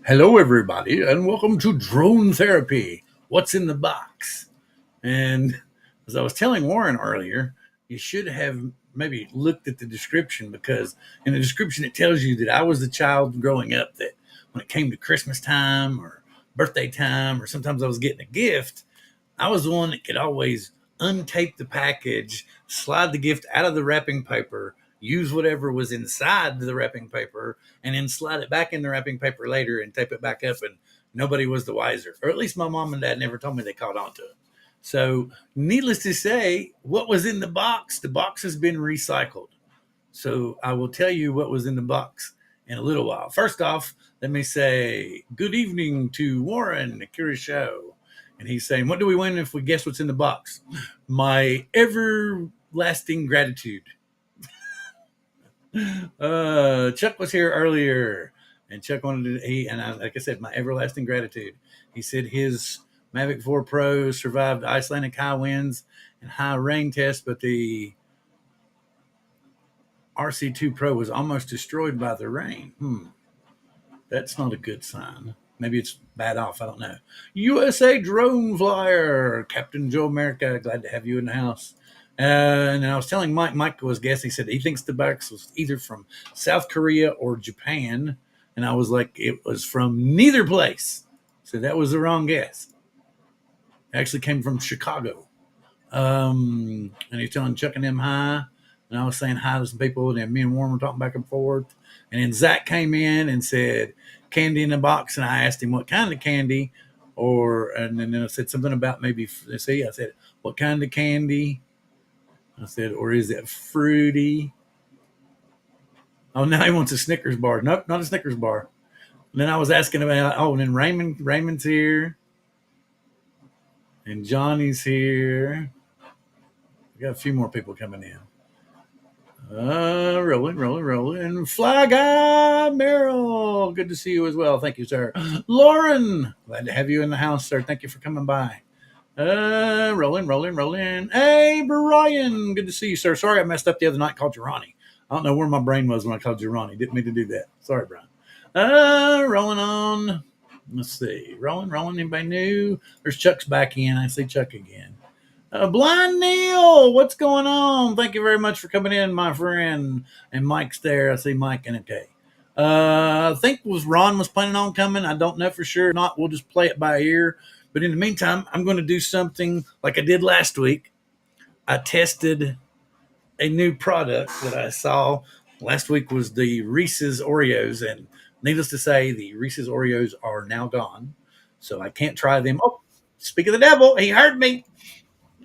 Hello, everybody, and welcome to Drone Therapy. What's in the box? And as I was telling Warren earlier, you should have maybe looked at the description because in the description it tells you that I was the child growing up that when it came to Christmas time or birthday time, or sometimes I was getting a gift, I was the one that could always untape the package, slide the gift out of the wrapping paper, use whatever was inside the wrapping paper, and then slide it back in the wrapping paper later and tape it back up. And nobody was the wiser. Or at least my mom and dad never told me they caught on to it. So, needless to say, what was in the box has been recycled. So, I will tell you what was in the box in a little while. First off, let me say good evening to Warren, the Curious Show. And he's saying, what do we win if we guess what's in the box? My everlasting gratitude. Chuck was here earlier, and Chuck wanted to, like I said, my everlasting gratitude. He said his Mavic 4 Pro survived Icelandic high winds and high rain tests, but the RC2 Pro was almost destroyed by the rain. That's not a good sign. Maybe it's bad off. I don't know. USA Drone Flyer, Captain Joe America. Glad to have you in the house. And I was telling Mike was guessing. He said he thinks the box was either from South Korea or Japan. And I was like, it was from neither place. So that was the wrong guess. It actually came from Chicago. And he's telling Chuck and them hi. And I was saying hi to some people. And then me and Warren were talking back and forth. And then Zach came in and said, candy in the box. And I asked him what kind of candy. And then I said something about maybe, I said, what kind of candy? I said, or is it fruity? Oh, now he wants a Snickers bar. Nope, not a Snickers bar. And then I was asking about, and then Raymond's here. And Johnny's here. We got a few more people coming in. Rolling. Fly Guy Merrill. Good to see you as well. Thank you, sir. Lauren, glad to have you in the house, sir. Thank you for coming by. Rolling. Hey, Brian. Good to see you, sir. Sorry I messed up the other night, called you Ronnie. I don't know where my brain was when I called you Ronnie. Didn't mean to do that. Sorry, Brian. Rolling on. Let's see. Rolling. Anybody new? There's Chuck's back in. I see Chuck again. Blind Neil, what's going on? Thank you very much for coming in, my friend. And Mike's there. I see Mike and a K. I think Ron was planning on coming. I don't know for sure. If not, we'll just play it by ear. But in the meantime, I'm going to do something like I did last week. I tested a new product that I saw last week was the Reese's Oreos, and needless to say, the Reese's Oreos are now gone, so I can't try them. Oh, speak of the devil, he heard me.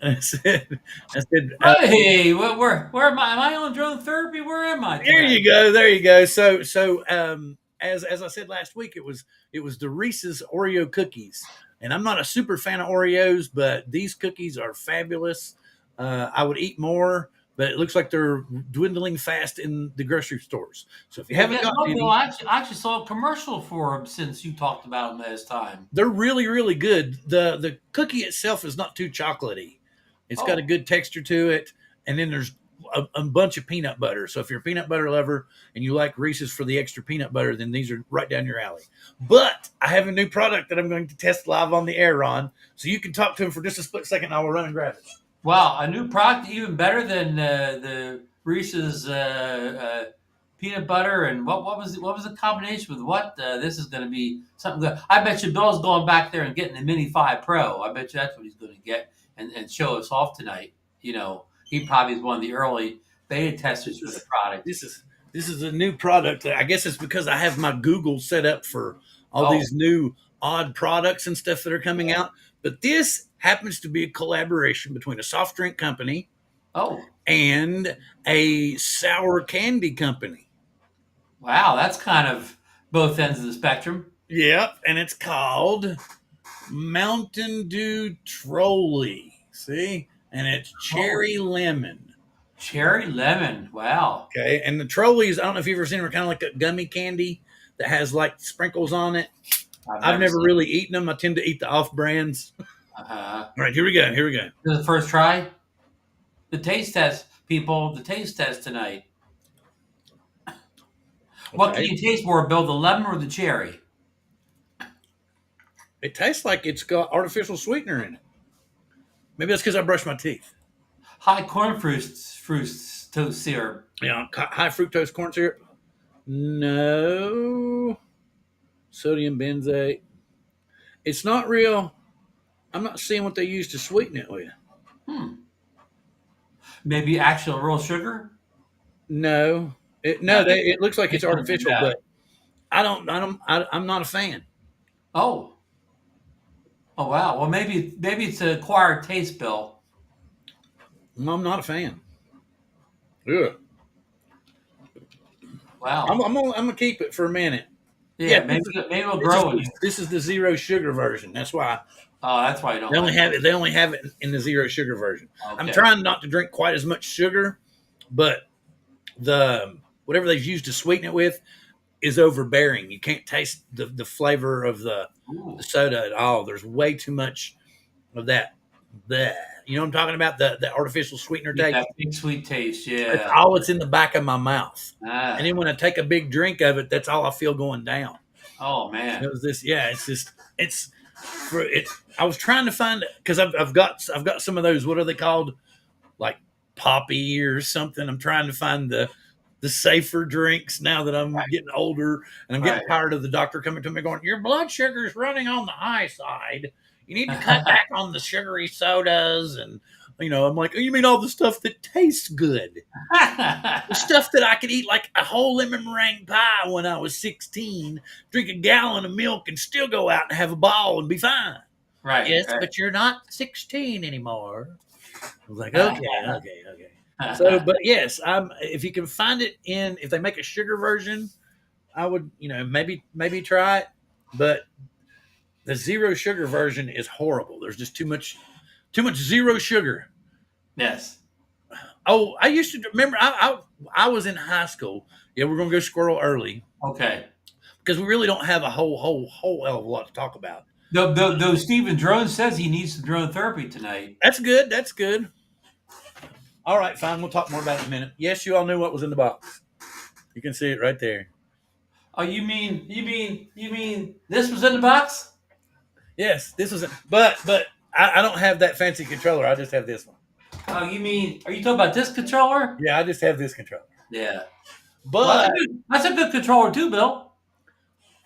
I said, Hey, where am I? Am I on drone therapy? Where am I there today? you go, there you go. So, as I said last week, it was the Reese's Oreo cookies, and I'm not a super fan of Oreos, but these cookies are fabulous. I would eat more, but it looks like they're dwindling fast in the grocery stores. So if you Well, haven't guess gotten what, Bill? any, I actually saw a commercial for them since you talked about them last time. they're really, really good. The cookie itself is not too chocolatey. It's got a Oh, good texture to it, and then there's a bunch of peanut butter. So if you're a peanut butter lover and you like Reese's for the extra peanut butter, then these are right down your alley. But I have a new product that I'm going to test live on the air, Ron. So you can talk to him for just a split second. I will run and grab it. wow, a new product even better than the Reese's peanut butter and what was the combination with what? This is going to be something good. I bet you Bill's going back there and getting the Mini 5 Pro. I bet you that's what he's going to get and show us off tonight. He probably is one of the early beta testers This for the is product. this is this is a new product. I guess it's because I have my Google set up for all Oh, these new odd products and stuff that are coming out. But this happens to be a collaboration between a soft drink company oh, and a sour candy company. wow, that's kind of both ends of the spectrum. Yep, and it's called Mountain Dew Trolley. See? And it's Oh, cherry lemon. cherry lemon. Wow. Okay. And the trolleys, I don't know if you've ever seen them, are kind of like a gummy candy that has like sprinkles on it. I've I've never never seen. really eaten them. I tend to eat the off brands. Uh, All right, here we go. Here we go. this is the first try. The taste test, people. The taste test tonight. What can Okay. you taste more, Bill? The lemon or the cherry? It tastes like it's got artificial sweetener in it. Maybe that's because I brushed my teeth. High corn fructose syrup. Yeah, high fructose corn syrup. No, sodium benzoate. It's not real. I'm not seeing what they use to sweeten it with. Hmm. Maybe actual real sugar. No, No, it looks like they it's don't do artificial, that. but I'm not a fan. Oh, oh wow. Well, maybe it's an acquired taste, Bill. I'm not a fan. Ugh. Wow. I'm gonna keep it for a minute. Yeah, Yeah, maybe it'll grow in you. this is the zero sugar version. That's why Oh, that's why you don't like it. they only have it in the zero sugar version. I'm Okay. trying not to drink quite as much sugar, but the whatever they've used to sweeten it with is overbearing. You can't taste the flavor of the Ooh. soda at all. There's way too much of that. Bleh. You know what I'm talking about? The artificial sweetener Yeah, taste. that big sweet taste. That's Yeah. all that's in the back of my mouth. And Ah. then when I take a big drink of it, that's all I feel going down. Oh man. It was this, yeah. It's just, it's for it. I was trying to find it because I've got some of those. What are they called? Like poppy or something. I'm trying to find the safer drinks now that I'm getting older, and I'm getting Right. tired of the doctor coming to me going, "Your blood sugar is running on the high side. You need to cut back on the sugary sodas." And I'm like, "Oh, you mean all the stuff that tastes good? The stuff that I could eat like a whole lemon meringue pie when I was 16, drink a gallon of milk, and still go out and have a ball and be fine." Right. Yes, but you're not 16 anymore. I was like, okay. So, but yes, if you can find it if they make a sugar version, I would, maybe try it. But the zero sugar version is horrible. There's just too much zero sugar. Yes. Oh, I used to remember. I was in high school. Yeah, we're gonna go squirrel early Okay. because we really don't have a whole hell of a lot to talk about. Though Stephen Drone says he needs some drone therapy tonight. That's good. That's good. All right, fine. We'll talk more about it in a minute. Yes, you all knew what was in the box. You can see it right there. Oh, you mean this was in the box? Yes, this was. But I don't have that fancy controller. I just have this one. Oh, are you talking about this controller? Yeah, I just have this controller. Yeah. Well, But that's a good controller too, Bill.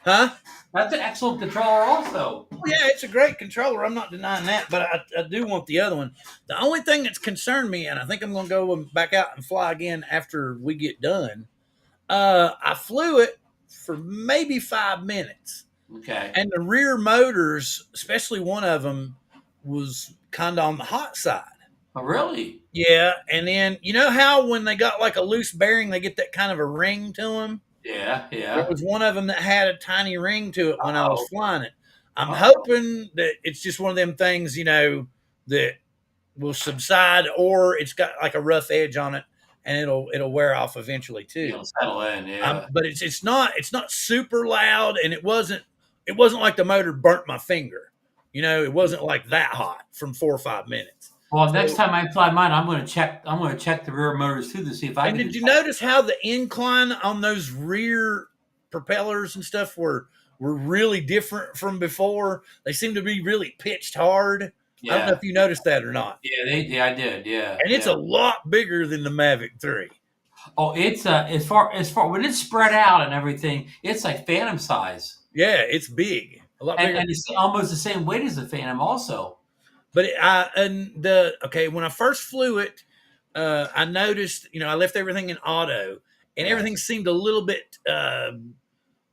huh? That's an excellent controller also. Yeah, it's a great controller. I'm not denying that, but I do want the other one. The only thing that's concerned me, and I think I'm going to go back out and fly again after we get done. I flew it for maybe 5 minutes, Okay. and the rear motors, especially one of them, was kind of on the hot side. Oh, really? Yeah, and then you know how when they got like a loose bearing, they get that kind of a ring to them. Yeah, There yeah. was one of them that had a tiny ring to it when I was Oh, flying it. I'm oh, hoping that it's just one of them things, that will subside, or it's got like a rough edge on it, and it'll wear off eventually too. you'll settle in. Yeah. But it's not super loud, and it wasn't like the motor burnt my finger. It wasn't like that hot from 4 or 5 minutes. Well, next So, time I fly mine, I'm going to check. I'm going to check the rear motors too to see if I and can did you detect. notice how the incline on those rear propellers and stuff were really different from before? They seem to be really pitched hard. I don't know Yeah. if you noticed that or not. Yeah, I did. Yeah, And it's yeah. a lot bigger than the Mavic 3. Oh, it's as far when it's spread out and everything, it's like Phantom size, Yeah, it's big, a lot bigger. and it's almost the same weight as the Phantom also. But when I first flew it, I noticed, I left everything in auto, and Yeah. everything seemed a little bit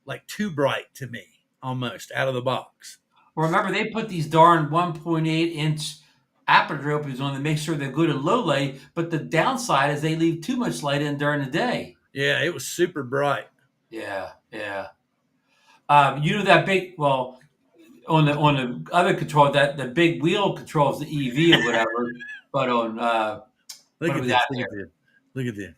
like too bright to me, almost out of the box. Well, remember they put these darn 1.8-inch aperture openings on to make sure they're good in low light. But the downside is they leave too much light in during the day. Yeah, it was super bright. Yeah, yeah. You know that big on the other control that the big wheel controls the EV or whatever. But on Look what do at we this. got Look at this. Look at this.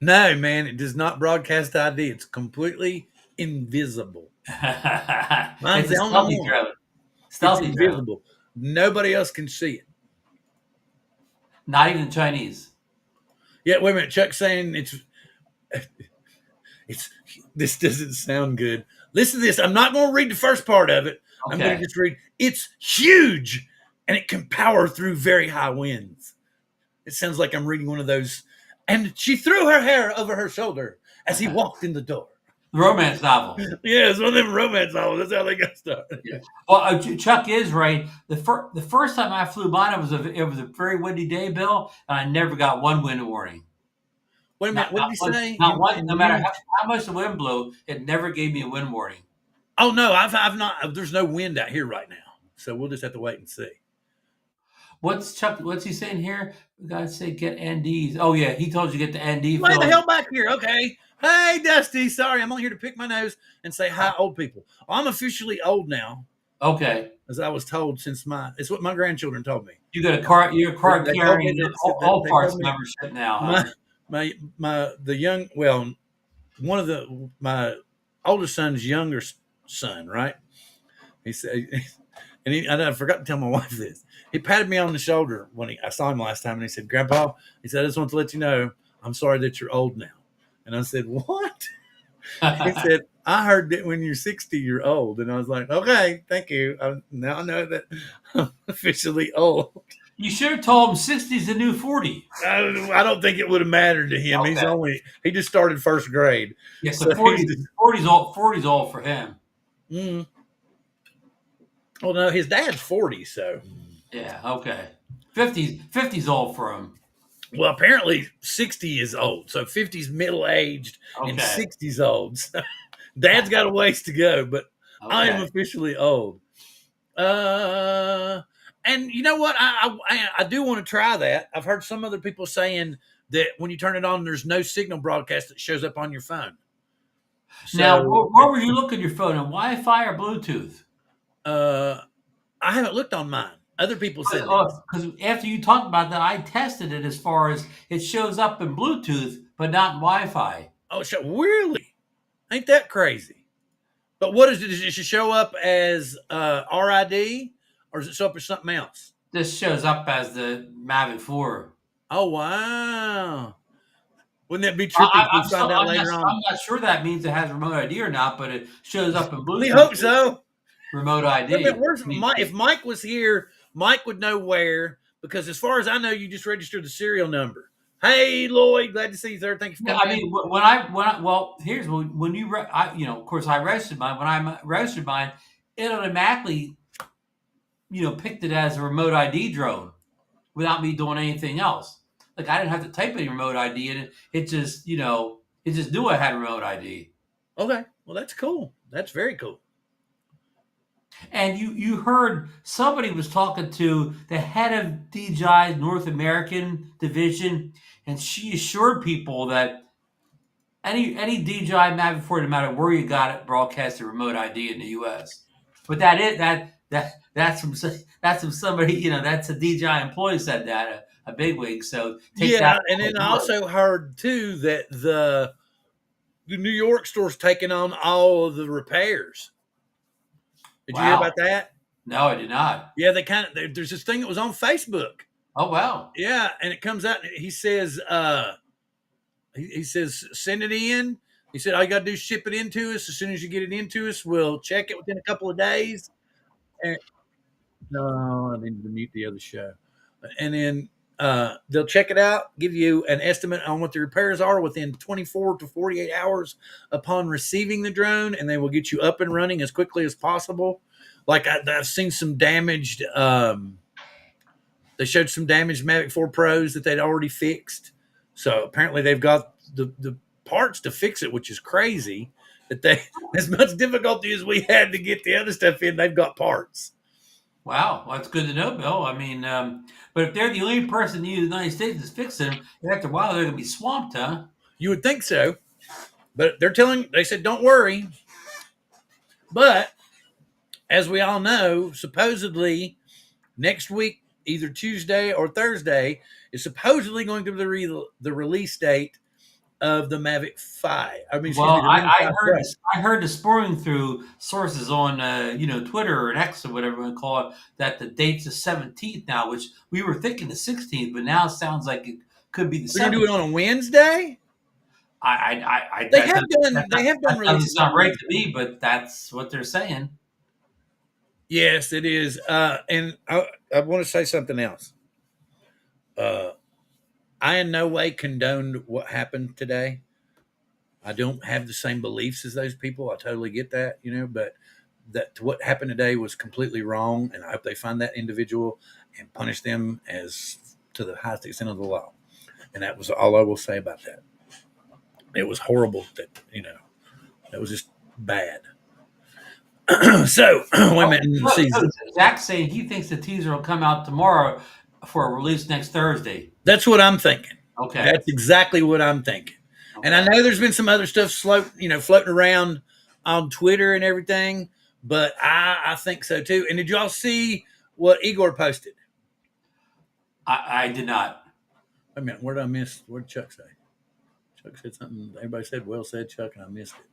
No, man, it does not broadcast ID. It's completely invisible. there? Mine's It's a the only stealthy one. drone. It's Stealthy drone. invisible. Nobody else can see it. Not even the Chinese. Yeah, wait a minute. Chuck's saying it's this doesn't sound good. Listen to this. I'm not going to read the first part of it. I'm going Okay. to just read. It's huge, and it can power through very high winds. It sounds like I'm reading one of those. And she threw her hair over her shoulder as he walked in the door. The romance novels. Yeah, it's one of them romance novels. That's how they got started. Yeah. Well, Chuck is right. The first time I flew mine, it was a very windy day, Bill, and I never got one wind warning. Wait a minute. Not, What not did he one. say? Not one. No matter how much the wind blew, it never gave me a wind warning. Oh no, I've not. There's no wind out here right now, so we'll just have to wait and see. What's he saying here? We gotta say get NDs. Oh yeah, he told you get the ND. Lay the Phil. hell back here, okay? Hey, Dusty. Sorry, I'm only here to pick my nose and say hi, old people. I'm officially old now, Okay. as I was told since it's what my grandchildren told me. You got a car. You're a car They told me carrying all they parts told me membership now, huh? the young one of my oldest son's younger son, right? He said, and I forgot to tell my wife this. He patted me on the shoulder when I saw him last time, and he said, "Grandpa," he said, "I just want to let you know I'm sorry that you're old now." And I said, "What?" He said, "I heard that when you're 60, you're old." And I was like, "Okay, thank you. Now I know that I'm officially old." You should have told him 60 is the new 40. I don't think it would have mattered to him. Okay. He just started first grade. Yes, So the 40's old. 40's old for him. Mm. Well, no, his dad's 40, so. Yeah. Okay. 50's old for him. Well, apparently 60 is old. So 50's middle aged and Okay. 60's old. So dad's got a ways to go, but I am Okay. officially old. And you know what? I do want to try that. I've heard some other people saying that when you turn it on, there's no signal broadcast that shows up on your phone. Now, So where would you look at your phone? On Wi-Fi or Bluetooth? I haven't looked on mine. Other people said this. Because after you talked about that, I tested it as far as it shows up in Bluetooth, but not in Wi-Fi. Oh, really? Ain't that crazy? But what is it? Does it show up as RID, or does it show up as something else? This shows up as the Mavic 4. Oh, wow. Wouldn't that be trippy if we find out later on? I'm not sure that means it has remote ID or not, but it shows up in Bluetooth. We hope so. Remote ID. Wait a minute, if Mike was here, Mike would know where, because as far as I know, you just registered the serial number. Hey, Lloyd, glad to see you, sir. Thank you for coming. I mean, when I well, here's when you of course, I registered mine. When I registered mine, it automatically, picked it as a remote ID drone without me doing anything else. Like I didn't have to type any remote ID in it. It just, it just knew I had remote ID. Okay, well, that's cool. That's very cool. And you heard somebody was talking to the head of DJI's North American division, and she assured people that any DJI Mavic 4, no matter where you got it, broadcasts a remote ID in the U.S. But that's from somebody, that's a DJI employee said that, a bigwig. So and then I also heard too that the New York store's taking on all of the repairs. Did you hear about that? No, I did not. Yeah, there's this thing that was on Facebook. Oh, wow. Yeah, and it comes out, he says, he says, send it in. He said, all you got to do is ship it into us. As soon as you get it into us, we'll check it within a couple of days. No, I need to mute the other show. And then they'll check it out, give you an estimate on what the repairs are within 24 to 48 hours upon receiving the drone, and they will get you up and running as quickly as possible. Like I've seen some damaged, they showed some damaged Mavic 4 Pros that they'd already fixed. So apparently they've got the parts to fix it, which is crazy. That they, as much difficulty as we had to get the other stuff in, they've got parts. Wow, well, that's good to know, Bill. I mean, but if they're the only person in the United States that's fixing them, after a while they're going to be swamped, huh? You would think so, but they said, don't worry. But as we all know, supposedly next week, either Tuesday or Thursday, is supposedly going to be the release date of the Mavic 5. I heard the sporing through sources on Twitter or X or whatever we call it, that the date's the 17th now, which we were thinking the 16th, but now it sounds like it could be the 17th. We're going to do it on a Wednesday? They have done. They have done That doesn't releases. sound right to me, but that's what they're saying. Yes, it is. And I want to say something else. Uh, I in no way condoned what happened today. I don't have the same beliefs as those people. I totally get that, but that what happened today was completely wrong, and I hope they find that individual and punish them as to the highest extent of the law. And that was all I will say about that. It was horrible. That was just bad. So wait a minute. See, Zach's saying he thinks the teaser will come out tomorrow for a release next Thursday. that's what I'm thinking. Okay. That's exactly what I'm thinking. Okay. And I know there's been some other stuff floating around on Twitter and everything, but I think so too. And did y'all see what Igor posted? I did not. Wait a minute. Where did I miss? What did Chuck say? Chuck said something. Everybody said, well said, Chuck, and I missed it.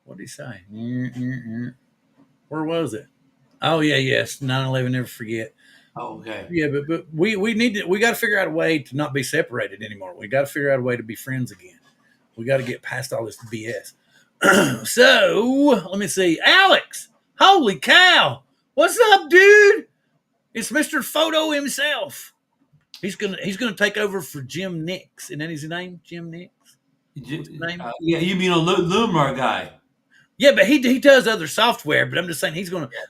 What did he say? Where was it? Oh, yeah, yes. 9/11, never forget. Oh, okay. Yeah, but we got to figure out a way to not be separated anymore. We got to figure out a way to be friends again. We got to get past all this BS. So let me see. Alex, holy cow. What's up, dude? It's Mr. Photo himself. He's gonna take over for Jim Nix. Isn't that his name? Jim Nix? What's his name? Yeah, you mean a Lumar guy. Yeah, but he does other software. But I'm just saying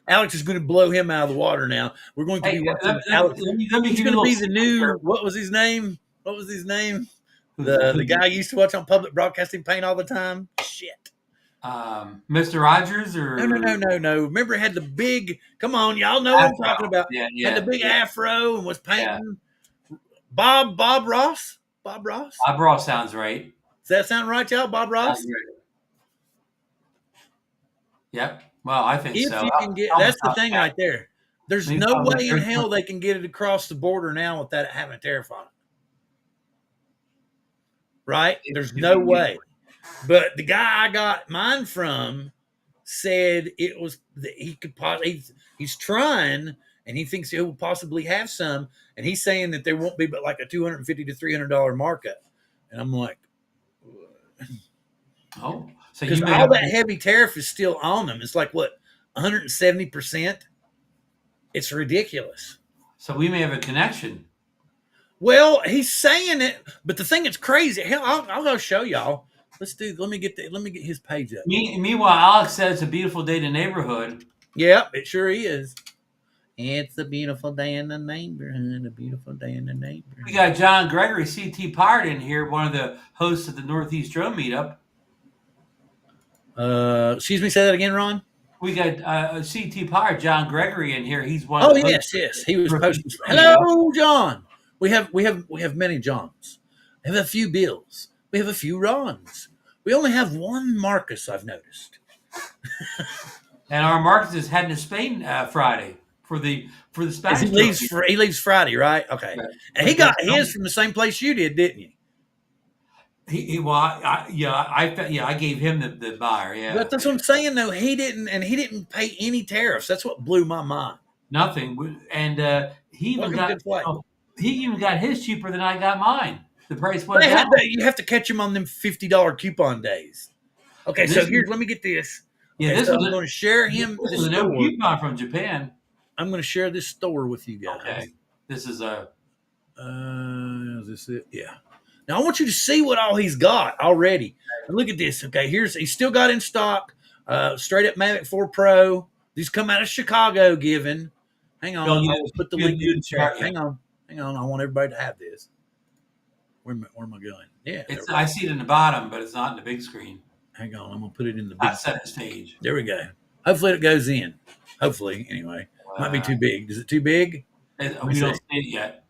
Alex is going to blow him out of the water now. We're going to be watching Alex. He's going to be the new. What was his name? The guy I used to watch on public broadcasting paint all the time. Shit. Mr. Rogers or no. Remember, it had the big. Come on, y'all know what I'm talking about. Yeah. Had the big afro and was painting. Yeah. Bob Ross. Bob Ross sounds right. Does that sound right, y'all? Bob Ross. Yep. Well, I think if so. You can get, that's the thing right there. There's no way in hell they can get it across the border now without having a tariff on it. Right? There's no way. But the guy I got mine from said it was that he could possibly. He's trying, and he thinks he'll possibly have some. And he's saying that there won't be but like a $250 to $300 markup. And I'm like, oh. So because all that heavy tariff is still on them. It's like what, 170%? It's ridiculous. So we may have a connection. Well, he's saying it, but the thing that's crazy. Hell, I'll go show y'all. Let me get his page up. Meanwhile, Alex said it's a beautiful day in the neighborhood. Yep, it sure is. It's a beautiful day in the neighborhood. A beautiful day in the neighborhood. We got John Gregory, CT Pirate, in here, one of the hosts of the Northeast Drone Meetup. Excuse me, say that again, Ron. We got CT Pirate, John Gregory, in here. He's one. Oh, yes. He was posting. Hello, John. We have many Johns. We have a few Bills. We have a few Rons. We only have one Marcus, I've noticed. And our Marcus is heading to Spain Friday for the Spanish. He leaves Friday, right? Okay. Right. And he got his from the same place you did, didn't you? I gave him the buyer. Yeah, but that's what I'm saying. Though he didn't pay any tariffs. That's what blew my mind. Nothing, and he even got his cheaper than I got mine. The price went down. You have to catch him on them $50 coupon days. Okay, so let me get this. Yeah, okay, I'm going to share him. This is a new coupon from Japan. I'm going to share this store with you guys. Okay, this is a. Is this it? Yeah. Now I want you to see what all he's got already. And look at this. Okay, he's still got in stock. Straight up Mavic 4 Pro. These come out of Chicago. Given. Hang on. I'll put the link in the chat. Hang on. I want everybody to have this. Where am I going? Yeah. I see it in the bottom, but it's not in the big screen. Hang on. I'm going to put it in the big center stage. There we go. Hopefully it goes in. Hopefully, anyway. Might be too big. Is it too big? We don't see it yet.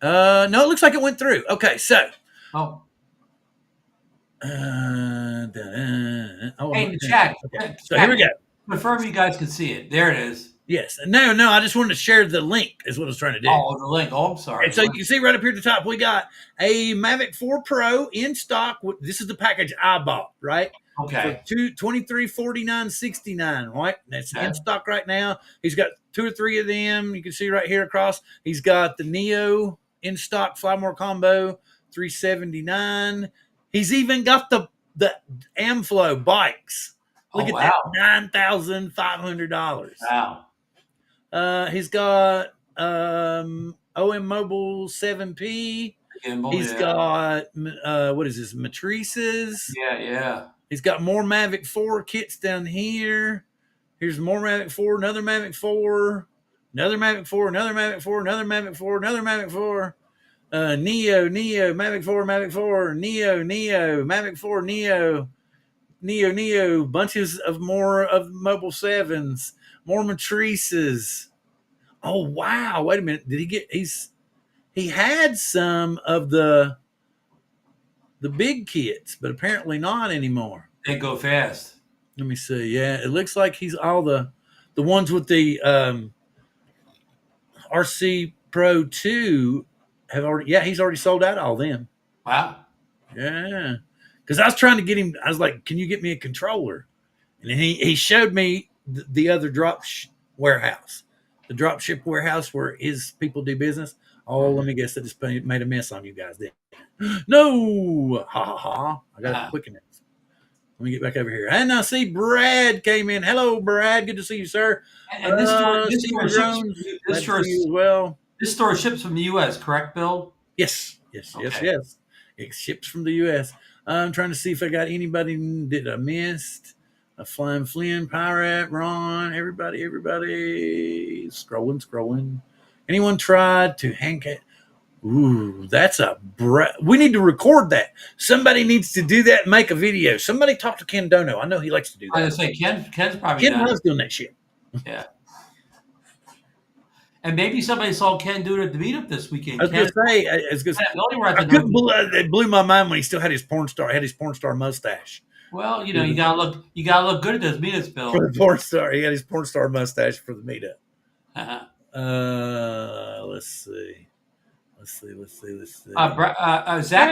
No, it looks like it went through. Okay, so. Oh. Hey, in the chat. Okay. So here we go. Confirm you guys can see it. There it is. Yes. No, I just wanted to share the link is what I was trying to do. Oh, the link. Oh, I'm sorry. And so you can see right up here at the top, we got a Mavic 4 Pro in stock. This is the package I bought, right? Okay. For $2349.69, right? That's in stock right now. He's got 2 or 3 of them. You can see right here across. He's got the Neo in stock Flymore combo, $379. He's even got the Amflow bikes. Look Oh at that, wow, $9,500. wow. He's got OM Mobile 7P. Gimbal, He's yeah, got what is this, matrices. yeah, yeah. He's got more Mavic 4 kits down here. Here's more Mavic 4, another Mavic 4, another Mavic 4, another Mavic 4, another Mavic 4, another Mavic 4. Neo, Mavic 4, Mavic 4, Neo, Mavic 4, Neo, bunches of more of Mobile 7s, more matrices. Oh wow! Wait a minute. Did he get? He had some of the big kits, but apparently not anymore. They go fast. Let me see. Yeah, it looks like he's all the ones with the RC Pro 2 have already. Yeah, he's already sold out all them. Wow. Yeah, because I was trying to get him. I was like, "Can you get me a controller?" And then he showed me the other warehouse, the drop ship warehouse where his people do business. Oh, let me guess, that just made a mess on you guys. Then no, ha ha ha! I got to quicken it. Let me get back over here. And I see Brad came in. Hello, Brad. Good to see you, sir. And this store, Steven Jones. Glad to see you as well. This store ships from the U.S., correct, Bill? Yes, Okay. yes. It ships from the U.S. I'm trying to see if I got anybody that I missed. A Flying Flynn, Pirate, Ron, everybody. Scrolling. Anyone tried to hang it? Ooh, that's we need to record that. Somebody needs to do that and make a video. Somebody talk to Ken Dono. I know he likes to do that. I was going to say, Ken's probably Ken done. loves doing that shit. Yeah. And maybe somebody saw Ken do it at the meetup this weekend. I was going to say, it blew my mind when he still had his porn star mustache. Well, you gotta look good at those meetups, Bill. For the porn star, he had his porn star mustache for the meetup. Let's see. Zach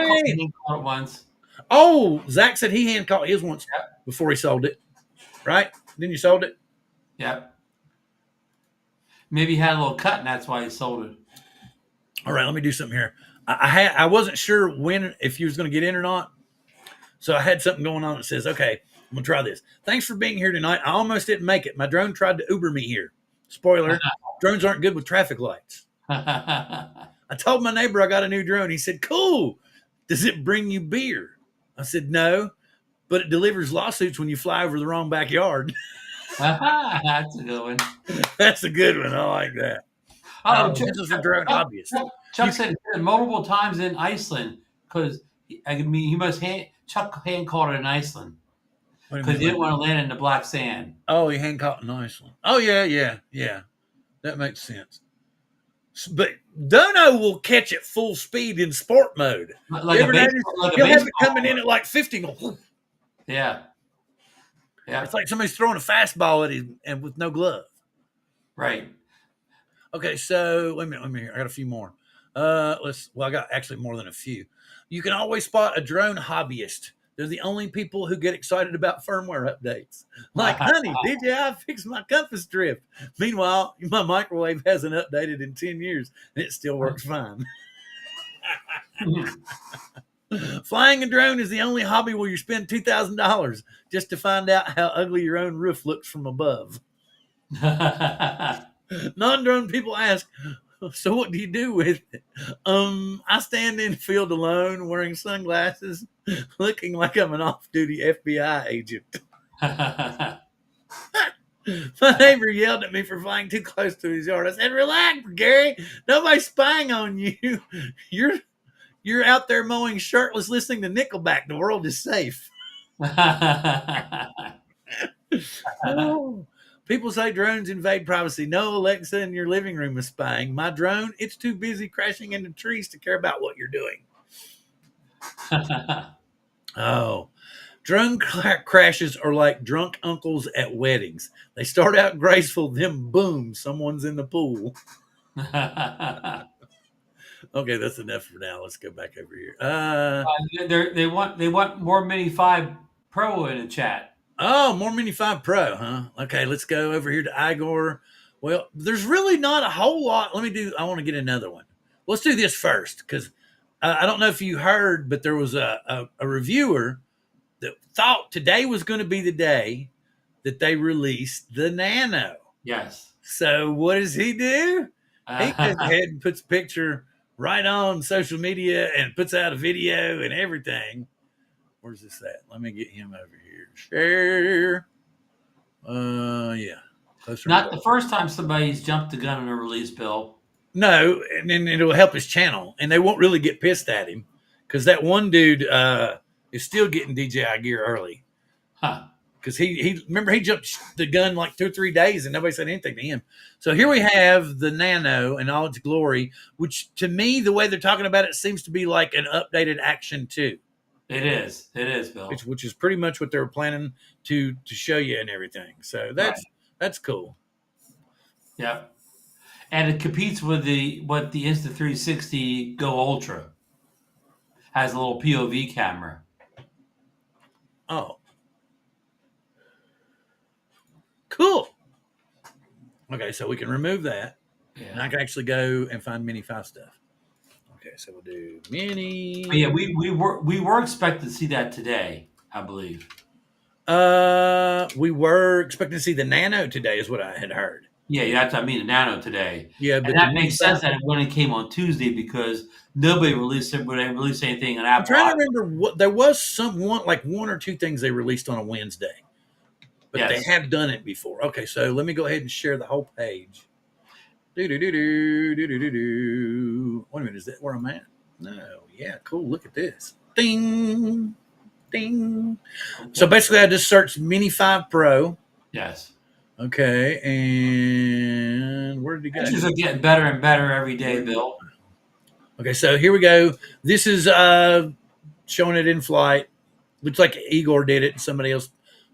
called it once. Oh, Zach said he hand caught his once before he sold it. Right? Then you sold it? Yep. Maybe he had a little cut, and that's why he sold it. All right, let me do something here. I wasn't sure if you was going to get in or not. So I had something going on that says, okay, I'm going to try this. Thanks for being here tonight. I almost didn't make it. My drone tried to Uber me here. Spoiler, drones aren't good with traffic lights. I told my neighbor I got a new drone. He said, cool. Does it bring you beer? I said, no, but it delivers lawsuits when you fly over the wrong backyard. That's a good one. That's a good one. I like that. This is for drone hobbyists. Chuck said multiple times in Iceland because Chuck hand caught it in Iceland because he didn't want to land in the black sand. Oh, he hand caught in Iceland. Oh yeah. That makes sense. But Dono will catch at full speed in sport mode. He'll have it coming in at like 50. Yeah. It's like somebody's throwing a fastball at him and with no glove. Right. Okay, so let me I got a few more. I got actually more than a few. You can always spot a drone hobbyist. They're the only people who get excited about firmware updates. Like, honey, did you? I fixed my compass drift. Meanwhile, my microwave hasn't updated in 10 years, and it still works fine. Flying a drone is the only hobby where you spend $2,000 just to find out how ugly your own roof looks from above. Non-drone people ask, so what do you do with it? I stand in the field alone wearing sunglasses, looking like I'm an off-duty FBI agent. My neighbor yelled at me for flying too close to his yard. I said, relax, Gary. Nobody's spying on you. You're out there mowing shirtless, listening to Nickelback. The world is safe. Oh. People say drones invade privacy. No, Alexa in your living room is spying. My drone, it's too busy crashing into trees to care about what you're doing. Oh, drone crashes are like drunk uncles at weddings. They start out graceful, then boom, someone's in the pool. Okay, that's enough for now. Let's go back over here. They want more Mini 5 Pro in the chat. Oh, more Mini 5 Pro, huh? Okay, let's go over here to Igor. Well, there's really not a whole lot. I want to get another one. Let's do this first because I don't know if you heard, but there was a reviewer that thought today was going to be the day that they released the Nano. Yes. So what does he do? He goes ahead and puts a picture right on social media and puts out a video and everything. Where's this at? Let me get him over here. Share. Yeah. Closer Not the first time somebody's jumped the gun on a release, Bill. No, and then it'll help his channel, and they won't really get pissed at him because that one dude is still getting DJI gear early. Huh. Because he remember he jumped the gun like 2 or 3 days and nobody said anything to him. So here we have the Nano in all its glory, which to me, the way they're talking about it seems to be like an updated Action 2. It is, Bill. Which is pretty much what they were planning to show you and everything. So that's cool. Yeah. And it competes with the Insta360 Go Ultra. Has a little POV camera. Oh. Cool. Okay, so we can remove that. Yeah. And I can actually go and find Mini 5 stuff. Okay, so we'll do Mini. But yeah, we were expecting to see that today, I believe. We were expecting to see the Nano today, is what I had heard. Yeah, that's what I mean, the Nano today. Yeah, but that makes sense that it when it came on Tuesday because nobody released it, but they released anything on Apple. I'm trying to remember what there was one or two things they released on a Wednesday. But yes, they have done it before. Okay, so let me go ahead and share the whole page. Wait a minute, is that where I'm at? No, yeah, cool. Look at this. Ding, ding. So basically, I just searched Mini 5 Pro. Yes. Okay, and where did it go? Pictures are getting better and better every day, Bill. Okay, so here we go. This is showing it in flight. Looks like Igor did it and somebody else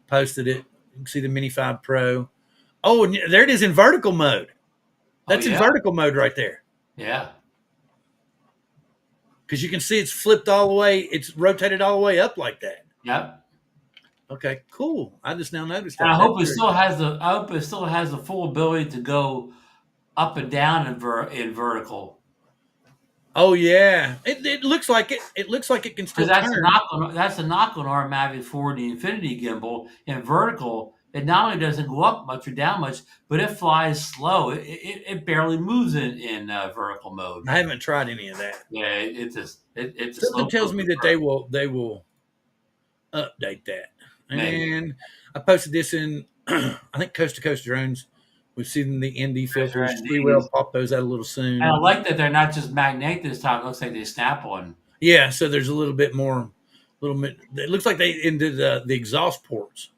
posted it. You can see the Mini 5 Pro. Oh, and there it is in vertical mode. That's in vertical mode right there. Yeah. Because you can see it's flipped all the way. It's rotated all the way up like that. Yep. Okay, cool. I just now noticed that. And I hope it still has the full ability to go up and down in vertical. Oh yeah, it looks like it. It looks like it can still turn. That's a knock on our Mavic 4, the Infinity gimbal. In vertical, it not only doesn't go up much or down much, but it flies slow. It barely moves in vertical mode. I haven't tried any of that. Yeah, it's something tells me that they will update that. And I posted this in I think Coast to Coast Drones. We've seen the ND filters. We will pop those out a little soon. And I like that they're not just magnetic this time. It looks like they snap on. Yeah, so there's a little bit more. It looks like they ended the exhaust ports.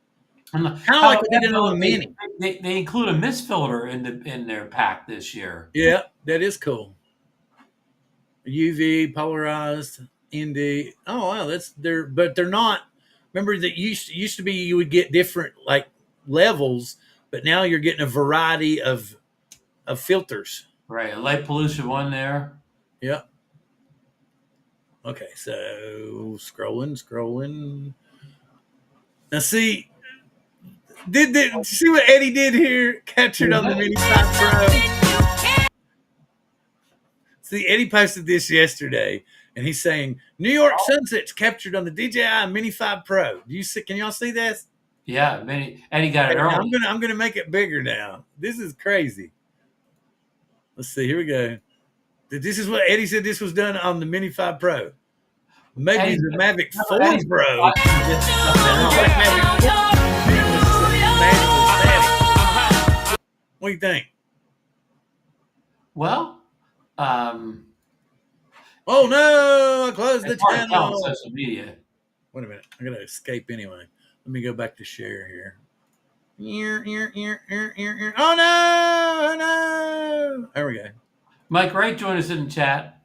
Kind of like they did on the Mini. They include a mist filter in their pack this year. Yeah, that is cool. UV polarized ND. Oh wow, but they're not. Remember that used to be you would get different like levels, but now you're getting a variety of filters. Right, a light pollution one there. Yep. Okay, so scrolling. Now see, see what Eddie did here? Captured on the Mini 5 Pro. See, Eddie posted this yesterday, and he's saying New York sunsets captured on the DJI Mini 5 Pro. Do you see? Can y'all see this? Yeah, Eddie got it early. I'm gonna make it bigger now. This is crazy. Let's see. Here we go. This is what Eddie said. This was done on the Mini 5 Pro. Maybe the Mavic 4 Pro. What do you think? Well, oh no! I closed the channel. On social media. Wait a minute. I'm gonna escape anyway. Let me go back to share here. Oh no! There we go. Mike Wright joined us in the chat.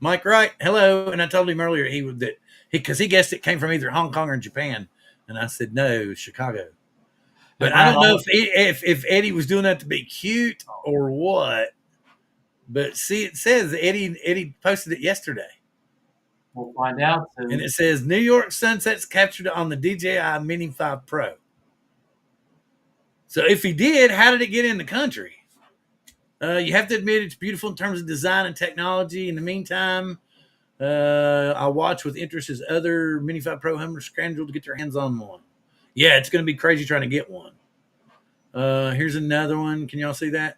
Mike Wright, hello. And I told him earlier because he guessed it came from either Hong Kong or Japan, and I said no, Chicago. But I don't know if Eddie was doing that to be cute or what. But see, it says Eddie posted it yesterday. We'll find out soon. And it says New York sunsets captured on the DJI Mini 5 Pro. So if he did, how did it get in the country? You have to admit it's beautiful in terms of design and technology. In the meantime, I'll watch with interest as other Mini 5 Pro hunters scramble to get their hands on one. Yeah, it's going to be crazy trying to get one. Here's another one. Can y'all see that?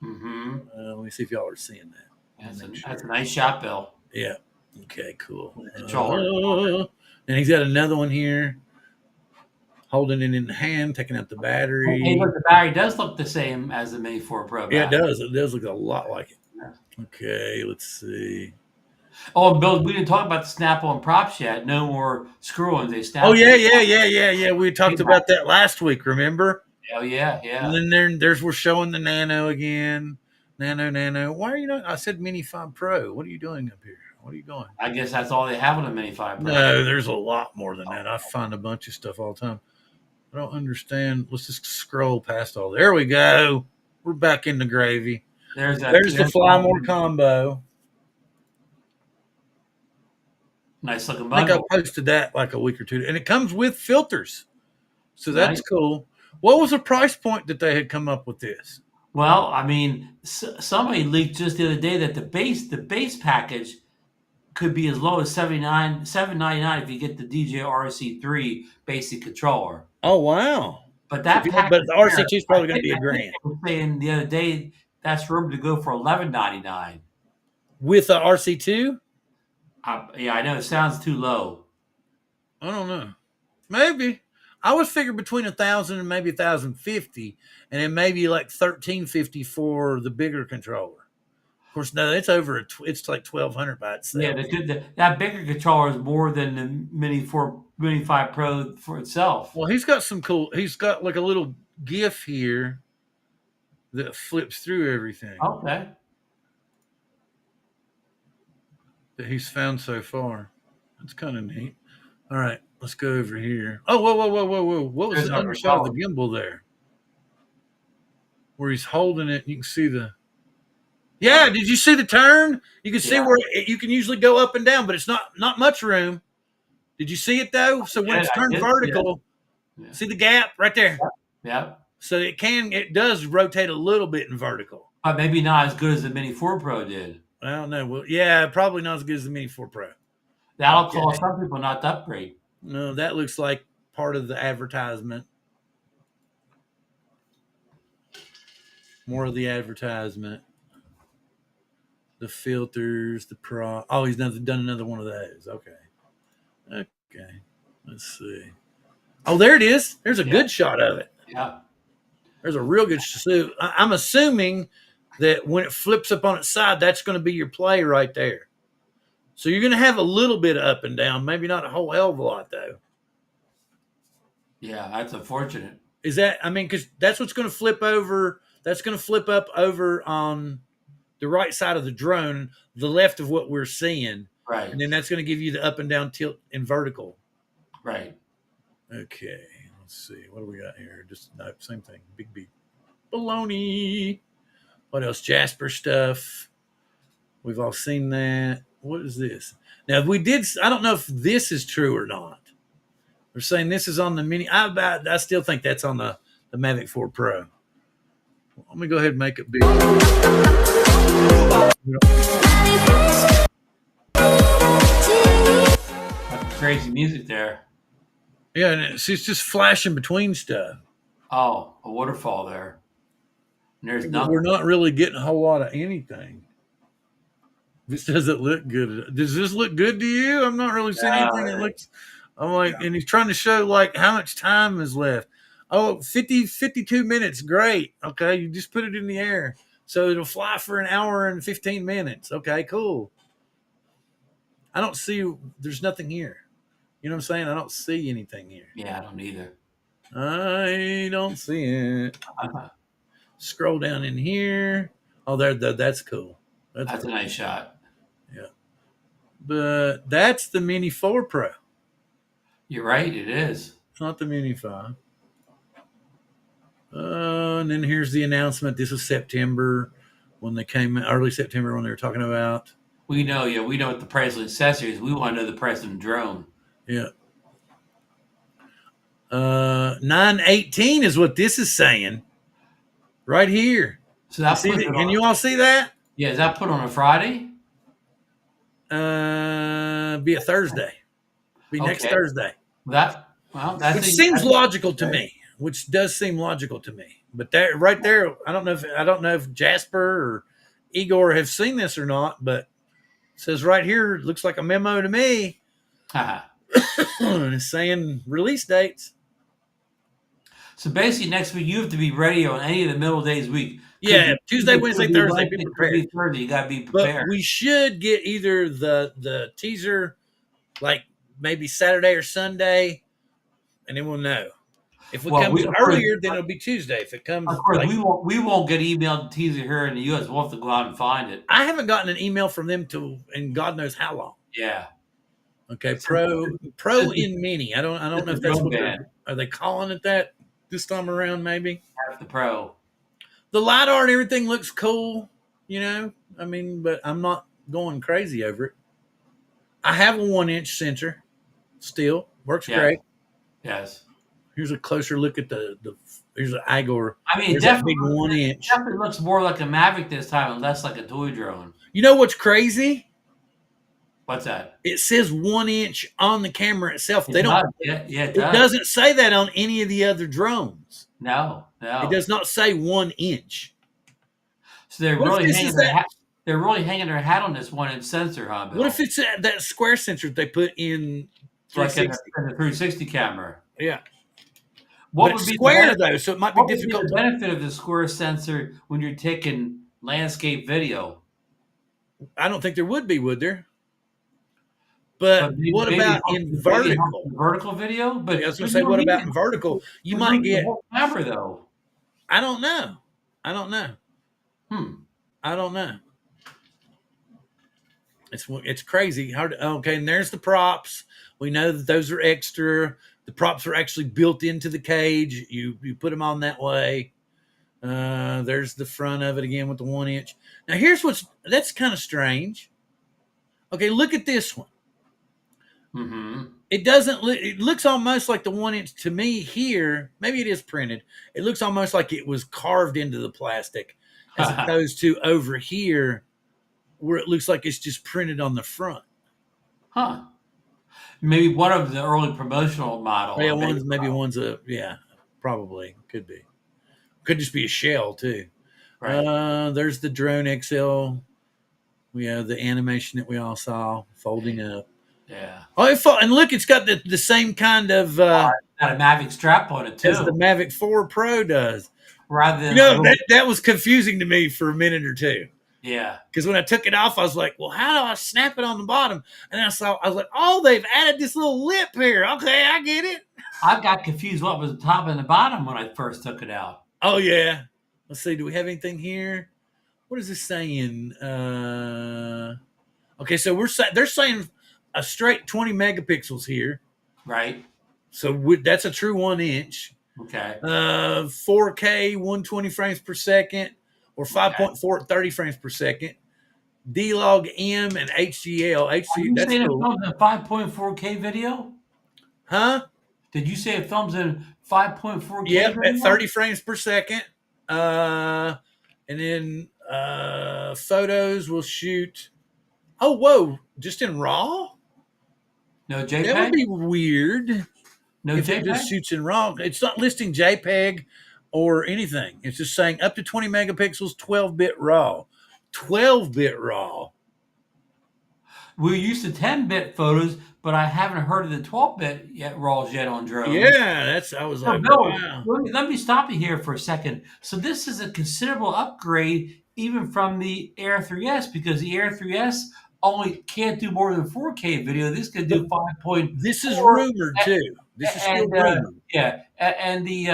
Mm-hmm. Let me see if y'all are seeing that. That's a nice shot, Bill. Yeah. Okay, cool. Controller. And he's got another one here. Holding it in the hand, taking out the battery. Hey, look, the battery does look the same as the Mini 4 Pro battery. Yeah, it does. It does look a lot like it. Yeah. Okay, let's see. Oh, Bill, we didn't talk about the Snap-on props yet. No more screw-ons. They snap. Oh, yeah. We talked about that last week, remember? Oh, yeah. And then we're showing the Nano again. Nano. Why are you not? I said Mini 5 Pro. What are you doing up here? What are you going? I guess that's all they have on the Mini 5 Pro. No, there's a lot more than that. I find a bunch of stuff all the time. I don't understand. Let's just scroll past all. There we go. We're back in the gravy. There's the Fly More combo. Nice looking bundle. I think bundle. I posted that like a week or two, and it comes with filters, so that's cool. What was the price point that they had come up with this? Well, I mean, somebody leaked just the other day that the base package could be as low as $799 if you get the DJ RC3 basic controller. Oh wow! But that but the RC2 is probably going to be $1,000. I was saying the other day that's room to go for $1,199 with the RC2. Yeah, I know it sounds too low. I don't know. Maybe I was figuring between 1,000 and maybe 1,050, and then maybe like 1,350 for the bigger controller. Of course, no, it's over. It's like 1,200 by itself. Yeah, that bigger controller is more than the Mini 5 Pro for itself. Well, he's got some cool. He's got like a little GIF here that flips through everything. Okay. That he's found so far. That's kind of neat. All right, let's go over here. Oh, whoa. What was the underside of the gimbal there? Where he's holding it, you can see the... Yeah, did you see the turn? You can see where you can usually go up and down, but it's not much room. Did you see it, though? So when it's turned vertical, see the gap right there? Yeah. So it does rotate a little bit in vertical. But maybe not as good as the Mini 4 Pro did. I don't know. Well, yeah, probably not as good as the Mini 4 Pro. That'll cause some people not to upgrade. No, that looks like part of the advertisement. More of the advertisement. The filters, the pro. Oh, he's done another one of those. Okay. Let's see. Oh, there it is. There's a good shot of it. Yeah. There's a real good shot. I'm assuming that when it flips up on its side, that's going to be your play right there. So you're going to have a little bit of up and down, maybe not a whole hell of a lot, though. Yeah, that's unfortunate. Is that, I mean, because that's what's going to flip over. That's going to flip up over on the right side of the drone, the left of what we're seeing. Right. And then that's going to give you the up and down tilt in vertical. Right. Okay. Let's see. What do we got here? Just no, same thing. Big beat. Baloney. What else? Jasper stuff. We've all seen that. What is this? Now, I don't know if this is true or not. They're saying this is on the Mini. I still think that's on the Mavic 4 Pro. Let me go ahead and make it big. That's crazy music there. Yeah, and it's just flashing between stuff. Oh, a waterfall there. And there's nothing. We're not really getting a whole lot of anything. This doesn't look good. Does this look good to you? I'm not really seeing anything that looks... I'm like, and he's trying to show like how much time is left. Oh, 52 minutes. Great. Okay. You just put it in the air. So it'll fly for an hour and 15 minutes. Okay, cool. I don't see, there's nothing here. You know what I'm saying? I don't see anything here. Yeah, I don't either. I don't see it. Scroll down in here. Oh, that's cool. That's cool. A nice shot. Yeah. But that's the Mini 4 Pro. You're right, it is. It's not the Mini 5. And then here's the announcement. This is September when they came in, early September when they were talking about. We know what the price of accessories. We want to know the price of the drone. Yeah. $918 is what this is saying. Right here. So that's can you all see that? Yeah, is that put on a Friday? Be a Thursday. Be next Okay. Thursday. That's Which seems logical to me. Which does seem logical to me. But that right there, I don't know if Jasper or Igor have seen this or not, but it says right here, it looks like a memo to me. And it's saying release dates. So basically, next week you have to be ready on any of the middle days of the week. Yeah, Tuesday, Wednesday, Thursday. Be prepared. Thursday, you got to be But prepared. we should get either the teaser, like maybe Saturday or Sunday, and then we'll know. If it comes earlier, then it'll be Tuesday. If it comes, of course, we won't get emailed teaser here in the U.S. We'll have to go out and find it. I haven't gotten an email from them in God knows how long. Yeah. Okay, Pro in Mini. I don't know if that's what are they calling it that this time around? Maybe the Pro. The LiDAR and everything looks cool, you know. I mean, but I'm not going crazy over it. I have a 1-inch sensor. Still works great. Yes. Here's a closer look at the here's an Igor. I mean, there's that big 1-inch. It definitely looks more like a Mavic this time and less like a toy drone. You know what's crazy? What's that? It says 1-inch on the camera itself. They don't. It doesn't say that on any of the other drones. No. It does not say 1 inch. So they're really hanging their hat on this 1-inch sensor, huh, Bill? What if it's that square sensor they put in 360? Like in the 360 camera? Yeah. What would be square though? So it might be difficult. The benefit of the square sensor when you're taking landscape video? I don't think there would be, would there? But what about in vertical? Vertical video? But I was going to say, what about in vertical? You might get camera though. I don't know. I don't know. It's crazy. Okay, and there's the props. We know that those are extra. The props are actually built into the cage. You put them on that way. There's the front of it again with the 1-inch. Now here's that's kind of strange. Okay, look at this one. Mm-hmm. It doesn't look. It looks almost like the 1-inch to me here. Maybe it is printed. It looks almost like it was carved into the plastic, as opposed to over here, where it looks like it's just printed on the front. Huh? Maybe one of the early promotional models. Yeah, probably could be. Could just be a shell too. Right. There's the Drone XL. We have the animation that we all saw folding up. Yeah. Oh, and look, it's got the same kind of got a Mavic strap on it too, as the Mavic 4 Pro does. Rather than that was confusing to me for a minute or two. Yeah. Because when I took it off, I was like, well, how do I snap it on the bottom? And I was like, oh, they've added this little lip here. Okay, I get it. I got confused what was the top and the bottom when I first took it out. Oh yeah. Let's see. Do we have anything here? What is this saying? Okay, so they're saying a straight 20 megapixels here. Right. So that's a true 1-inch. Okay. 4K, 120 frames per second, or 5.4 at 30 frames per second. D-Log M and HDL. Are you saying it films in 5.4K video? Huh? Did you say it films in 5.4K? Yep, at 30 frames per second. And then photos will shoot. Oh, whoa! Just in RAW? No JPEG. That would be weird. No if JPEG. It just shoots in RAW. It's not listing JPEG or anything. It's just saying up to 20 megapixels, 12-bit RAW. 12-bit RAW. We're used to 10-bit photos, but I haven't heard of the 12-bit RAWs yet on drones. Yeah, I was like, Bill, wow. Let me stop you here for a second. So this is a considerable upgrade even from the Air 3S, because the Air 3S only can't do more than 4K video. This could do 5.4. This is rumored too. This is still rumored. Yeah, and the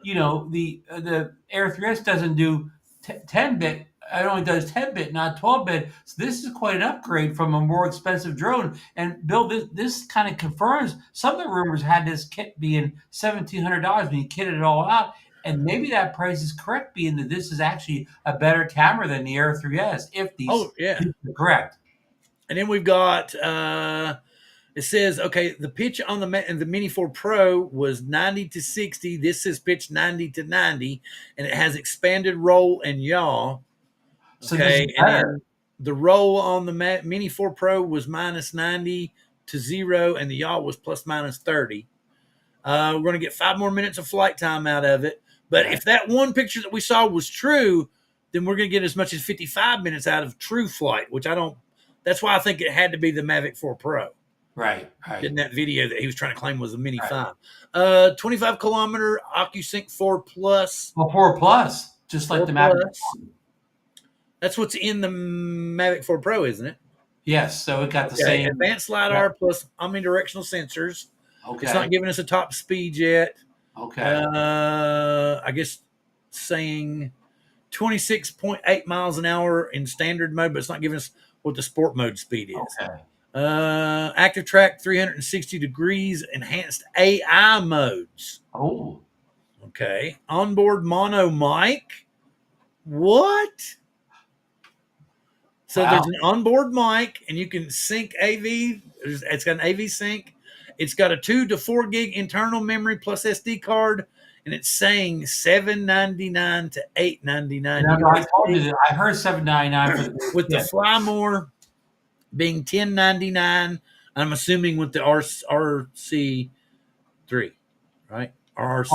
the Air 3S doesn't do 10-bit. It only does 10-bit, not 12-bit. So this is quite an upgrade from a more expensive drone. And Bill, this kind of confirms some of the rumors had this kit being $1,700 when you kitted it all out. And maybe that price is correct, being that this is actually a better camera than the Air 3S, if these are correct. And then we've got, it says, okay, the pitch on the Mini 4 Pro was 90 to 60. This says pitch 90 to 90, and it has expanded roll and yaw. So this is better. the roll on the Mini 4 Pro was minus 90 to 0, and the yaw was plus minus 30. We're going to get 5 more minutes of flight time out of it. But if that one picture that we saw was true, then we're going to get as much as 55 minutes out of true flight, which I don't. That's why I think it had to be the Mavic 4 Pro. Right. In that video that he was trying to claim was the Mini 5. 25 kilometer OcuSync 4 Plus. Well, 4 Plus, just like the Mavic. That's what's in the Mavic 4 Pro, isn't it? Yes. So it got the same advanced LiDAR plus omnidirectional sensors. Okay. It's not giving us a top speed yet. Okay. I guess saying 26.8 miles an hour in standard mode, but it's not giving us what the sport mode speed is. Okay. Active track 360 degrees, enhanced AI modes. Oh. Okay. Onboard mono mic. What? So there's an onboard mic, and you can sync AV. It's got an AV sync. It's got a 2 to 4 gig internal memory plus SD card, and it's saying $799 to $899. I told you that I heard $799 with the Fly More being $1099. I'm assuming with the RC3, right? RC.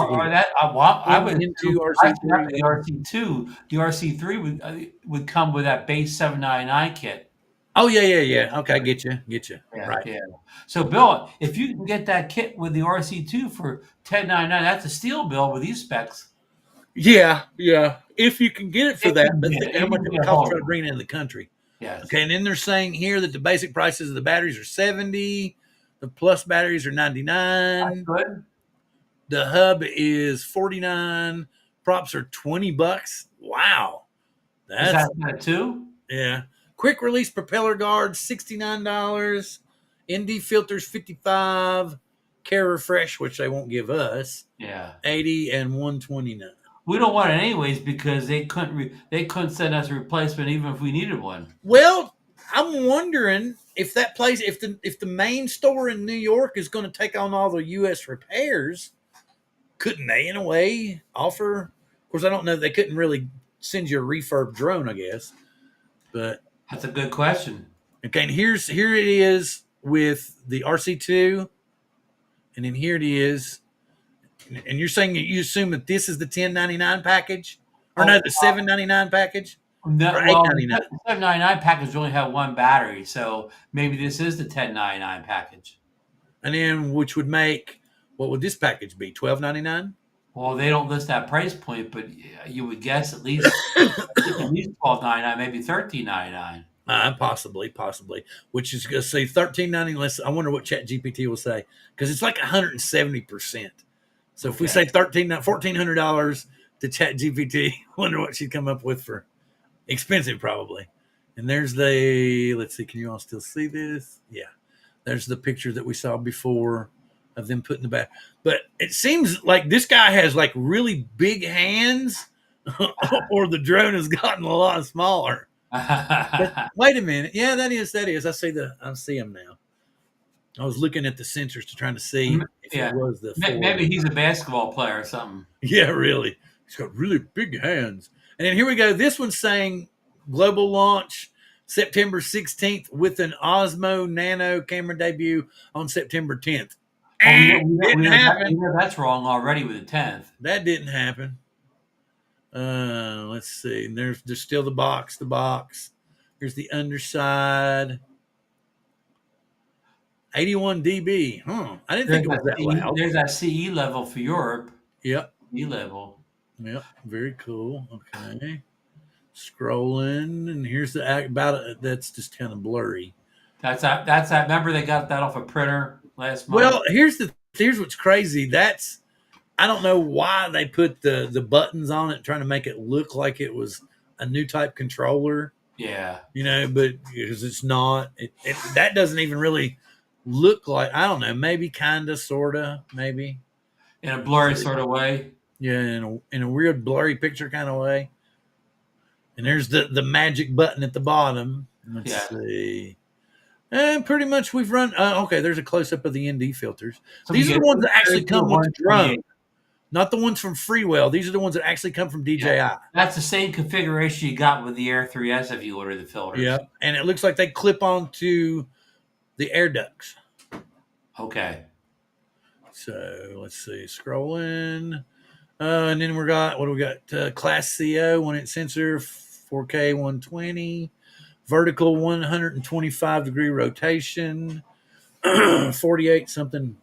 I would into RC3. The RC2, the RC3 would come with that base $799 kit. Oh yeah. Okay, get you. Yeah, right. Yeah. So, Bill, if you can get that kit with the RC2 for $1099, that's a steal, Bill, with these specs. Yeah. If you can get it for that, but how much it would cost to bring it in the country? Yes. Okay, and then they're saying here that the basic prices of the batteries are $70, the plus batteries are $99. That's good. The hub is $49. Props are $20. Wow, Is that too? Yeah. Quick release propeller guards, $69. ND filters, $55. Care refresh, which they won't give us, $80 and $129. We don't want it anyways because they couldn't send us a replacement even if we needed one. Well, I'm wondering if that place, if the main store in New York is going to take on all the U.S. repairs, couldn't they in a way offer? Of course, I don't know. They couldn't really send you a refurb drone, I guess. But that's a good question. Okay, and here it is with the RC2, and then here it is. And you're saying that you assume that this is the $1099 package, or no, the $799 package, no, or $899. The $799 package only have one battery, so maybe this is the $1099 package. And then, which would make, what would this package be? $12.99. Well, they don't list that price point, but you would guess at least $12.99, maybe $13.99. Possibly. Which is going to say $13.99. I wonder what ChatGPT will say, because it's like 170%. So if we say $1,400 to ChatGPT, wonder what she'd come up with for expensive, probably. And there's let's see, can you all still see this? Yeah. There's the picture that we saw before of them putting the back. But it seems like this guy has like really big hands or the drone has gotten a lot smaller. But wait a minute. Yeah, that is. I see him now. I was looking at the sensors to try to see if it was the maybe he's a basketball player or something. Yeah, really. He's got really big hands. And then here we go. This one's saying global launch September 16th with an Osmo Nano camera debut on September 10th. Didn't happen. That's wrong already with the 10th. That didn't happen. Let's see. There's still the box. Here's the underside. 81 dB. I didn't think it was that loud. There's that CE level for Europe. Yep. CE level. Yep. Very cool. Okay. Scrolling, and here's that's just kind of blurry. That's that. Remember they got that off a printer last month. Well, here's what's crazy. I don't know why they put the buttons on it, trying to make it look like it was a new type controller. Yeah. But because it's not, that doesn't even really look like, I don't know, maybe kind of, sort of, maybe. In a blurry sort of way. Yeah, in a weird blurry picture kind of way. And there's the magic button at the bottom. Let's see. And pretty much we've run. Okay, there's a close up of the ND filters. So these are the ones that actually come with the drone. Not the ones from Freewell. These are the ones that actually come from Yeah. DJI. That's the same configuration you got with the Air 3S if you order the filters. Yeah, and it looks like they clip onto the air ducts. Okay. So let's see, scrolling, and then we got what do we got? Class CO 1 inch sensor, 4K 120, vertical 125-degree rotation, 48 something.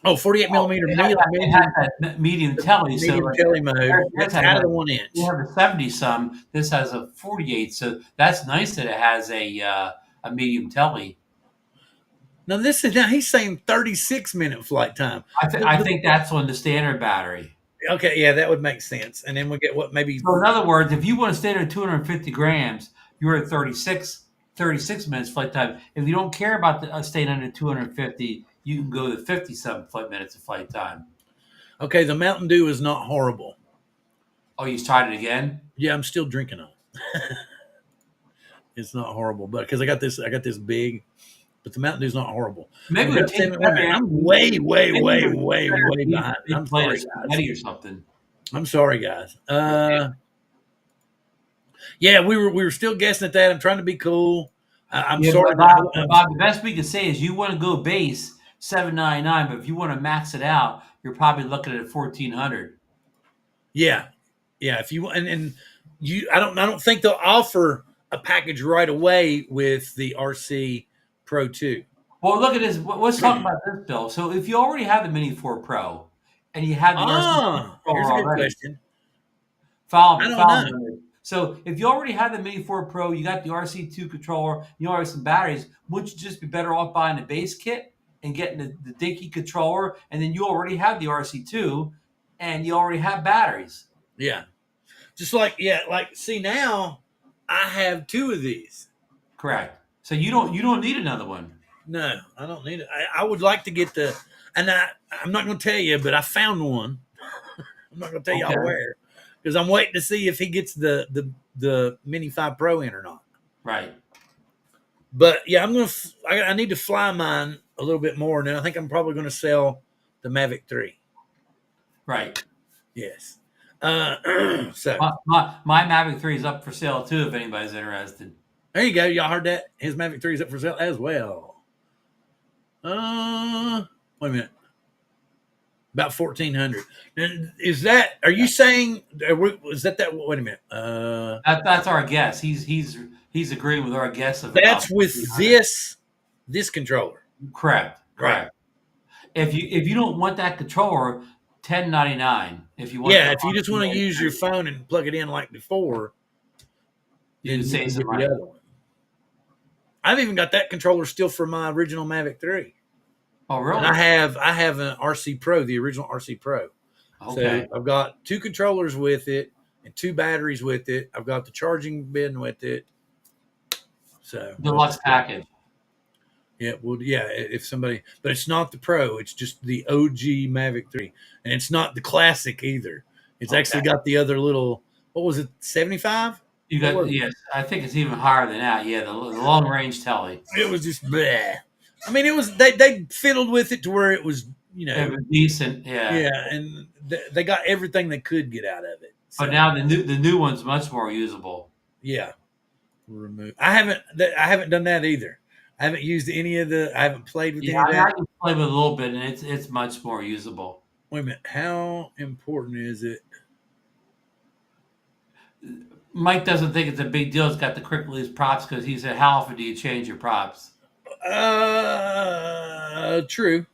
Oh, 48 millimeter It had that medium telly, so medium tele mode. theirs That's had out of a the 1 you inch. have a 70 some. This has a 48, so that's nice that it has a medium telly. Now he's saying 36-minute flight time. I think that's on the standard battery. Okay, yeah, that would make sense. And then we get what maybe. So in other words, if you want to stay at 250 grams, you're at 36 minutes flight time. If you don't care about staying under 250, you can go to 57 flight minutes of flight time. Okay, the Mountain Dew is not horrible. Oh, you tried it again? Yeah, I'm still drinking it. It's not horrible, but because I got this big, but the Mountain Dew's not horrible. Maybe we take I'm way behind. I'm sorry, guys. Or something. I'm sorry, guys. Yeah, we were still guessing at that. I'm trying to be cool. I'm sorry. Bob, the best we can say is you want to go base $799, but if you want to max it out, you're probably looking at $1,400. Yeah. If you and you, I don't think they'll offer a package right away with the RC Pro 2. Well, look at this. Let's talk about this, Bill. So if you already have the Mini 4 Pro and you have the RC Pro here's a good already, question. follow know. me. So if you already have the Mini 4 Pro, you got the RC2 controller, you already have some batteries, wouldn't you just be better off buying the base kit and getting the dinky controller, and then you already have the RC2 and you already have batteries? Yeah. Just see now I have 2 of these. Correct. So you don't need another one. No, I don't need it. I would like to get I'm not going to tell you, but I found one. I'm not going to tell y'all where, because I'm waiting to see if he gets the Mini 5 Pro in or not. Right. But yeah, I need to fly mine a little bit more, and then I think I'm probably going to sell the Mavic 3. Right. Yes. So my Mavic 3 is up for sale too, if anybody's interested. There you go. Y'all heard that? His Mavic 3 is up for sale as well. Wait a minute. About 1,400. And are you saying, is that, wait a minute. That's our guess. He's agreeing with our guess of that's with this controller. Correct. If you don't want that controller, $10.99. If you want, if you just want to use your phone and plug it in like before, you can save some money. The other one. I've even got that controller still for my original Mavic 3. Oh, really? And I have an RC Pro, the original RC Pro. Okay. So I've got 2 controllers with it and 2 batteries with it. I've got the charging bin with it. So deluxe package. Yeah, if somebody, but it's not the Pro, it's just the OG Mavic 3. And it's not the Classic either. It's actually got the other little, what was it, 75? You got, yes, I think it's even higher than that. Yeah, the long range telly. It was just bleh. I mean, it was they fiddled with it to where it was, it was decent. Yeah, yeah, and they got everything they could get out of it. So. But now the new one's much more usable. Yeah, I haven't done that either. I haven't used any of the. I haven't played with any of that. I can play with a little bit, and it's much more usable. Wait a minute, how important is it? Mike doesn't think it's a big deal. It's got the quick release props because he said, "How often do you change your props?" True.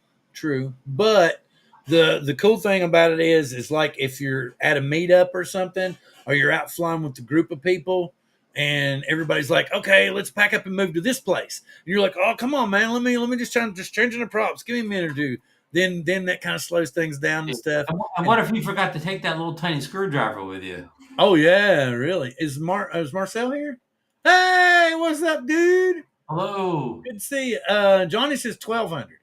But the cool thing about it is like if you're at a meetup or something, or you're out flying with a group of people, and everybody's like, "Okay, let's pack up and move to this place," and you're like, "Oh, come on, man, let me just changing the props. Give me a minute or two." Then that kind of slows things down and stuff. And what if you forgot to take that little tiny screwdriver with you? Oh yeah, really? Is Marcel here? Hey, what's up, dude? Hello. Good to see you. Johnny says 1,200.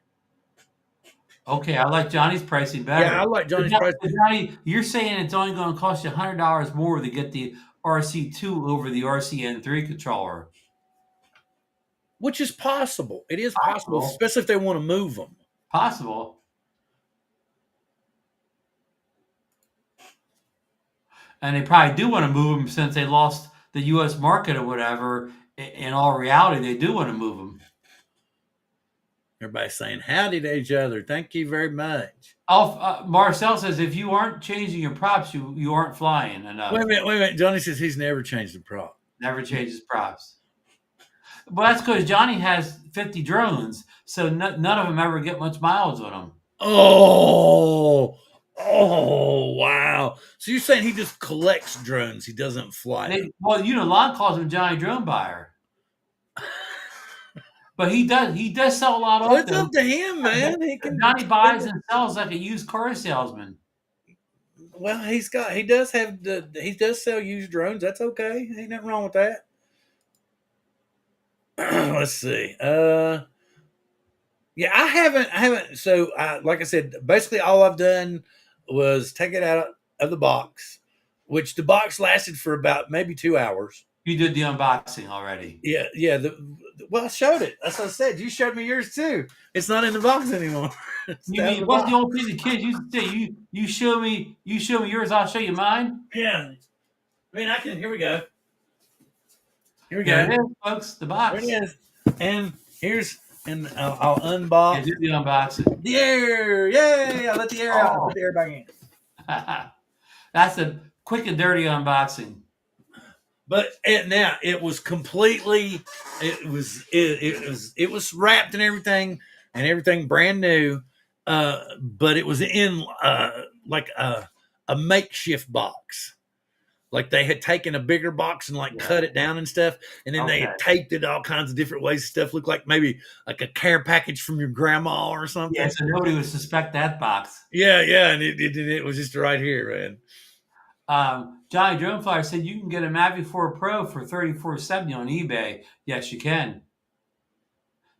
Okay, I like Johnny's pricing better. Yeah, I like Johnny's pricing. Johnny, you're saying it's only going to cost you $100 more to get the RC2 over the RCN3 controller. Which is possible. It is possible, especially if they want to move them. Possible. and they probably do want to move them since they lost the U.S. market or whatever. In all reality, they do want to move them. Everybody's saying howdy to each other. Thank you very much. Marcel says if you aren't changing your props, you aren't flying enough. Wait a minute. Johnny says he's never changed the prop. Never changes props. Well, that's because Johnny has 50 drones, so none of them ever get much mileage on them. Oh, wow. So you're saying he just collects drones, he doesn't fly them. Well, Lon calls him Johnny Drone Buyer. But he does sell a lot of Well, it's them. up to him, man. Johnny buys and sells like a used car salesman. Well, he does sell used drones. That's okay. Ain't nothing wrong with that. Let's see. Yeah, I haven't. So, like I said, basically all I've done was take it out of the box, which the box lasted for about maybe 2 hours. You did the unboxing already. Yeah. Well, I showed it. That's what I said. You showed me yours too. It's not in the box anymore. What's the old thing the kids used to say? You show me yours, I'll show you mine. Yeah. I mean, Here we go. Here we go. There it is, folks. The box. There it is. And I'll unbox. Yeah, do the unboxing. The air. Yay! I let the air out. I'll put the air back in. That's a quick and dirty unboxing. But now it was completely. It was wrapped and everything brand new. But it was in like a makeshift box. Like they had taken a bigger box and cut it down and stuff, and then they had taped it all kinds of different ways. Stuff looked like maybe like a care package from your grandma or something. Yeah, so nobody would suspect that box. Yeah, and it was just right here, man. Johnny Droneflyer said you can get a Mavic 4 Pro for $34.70 on eBay. Yes, you can.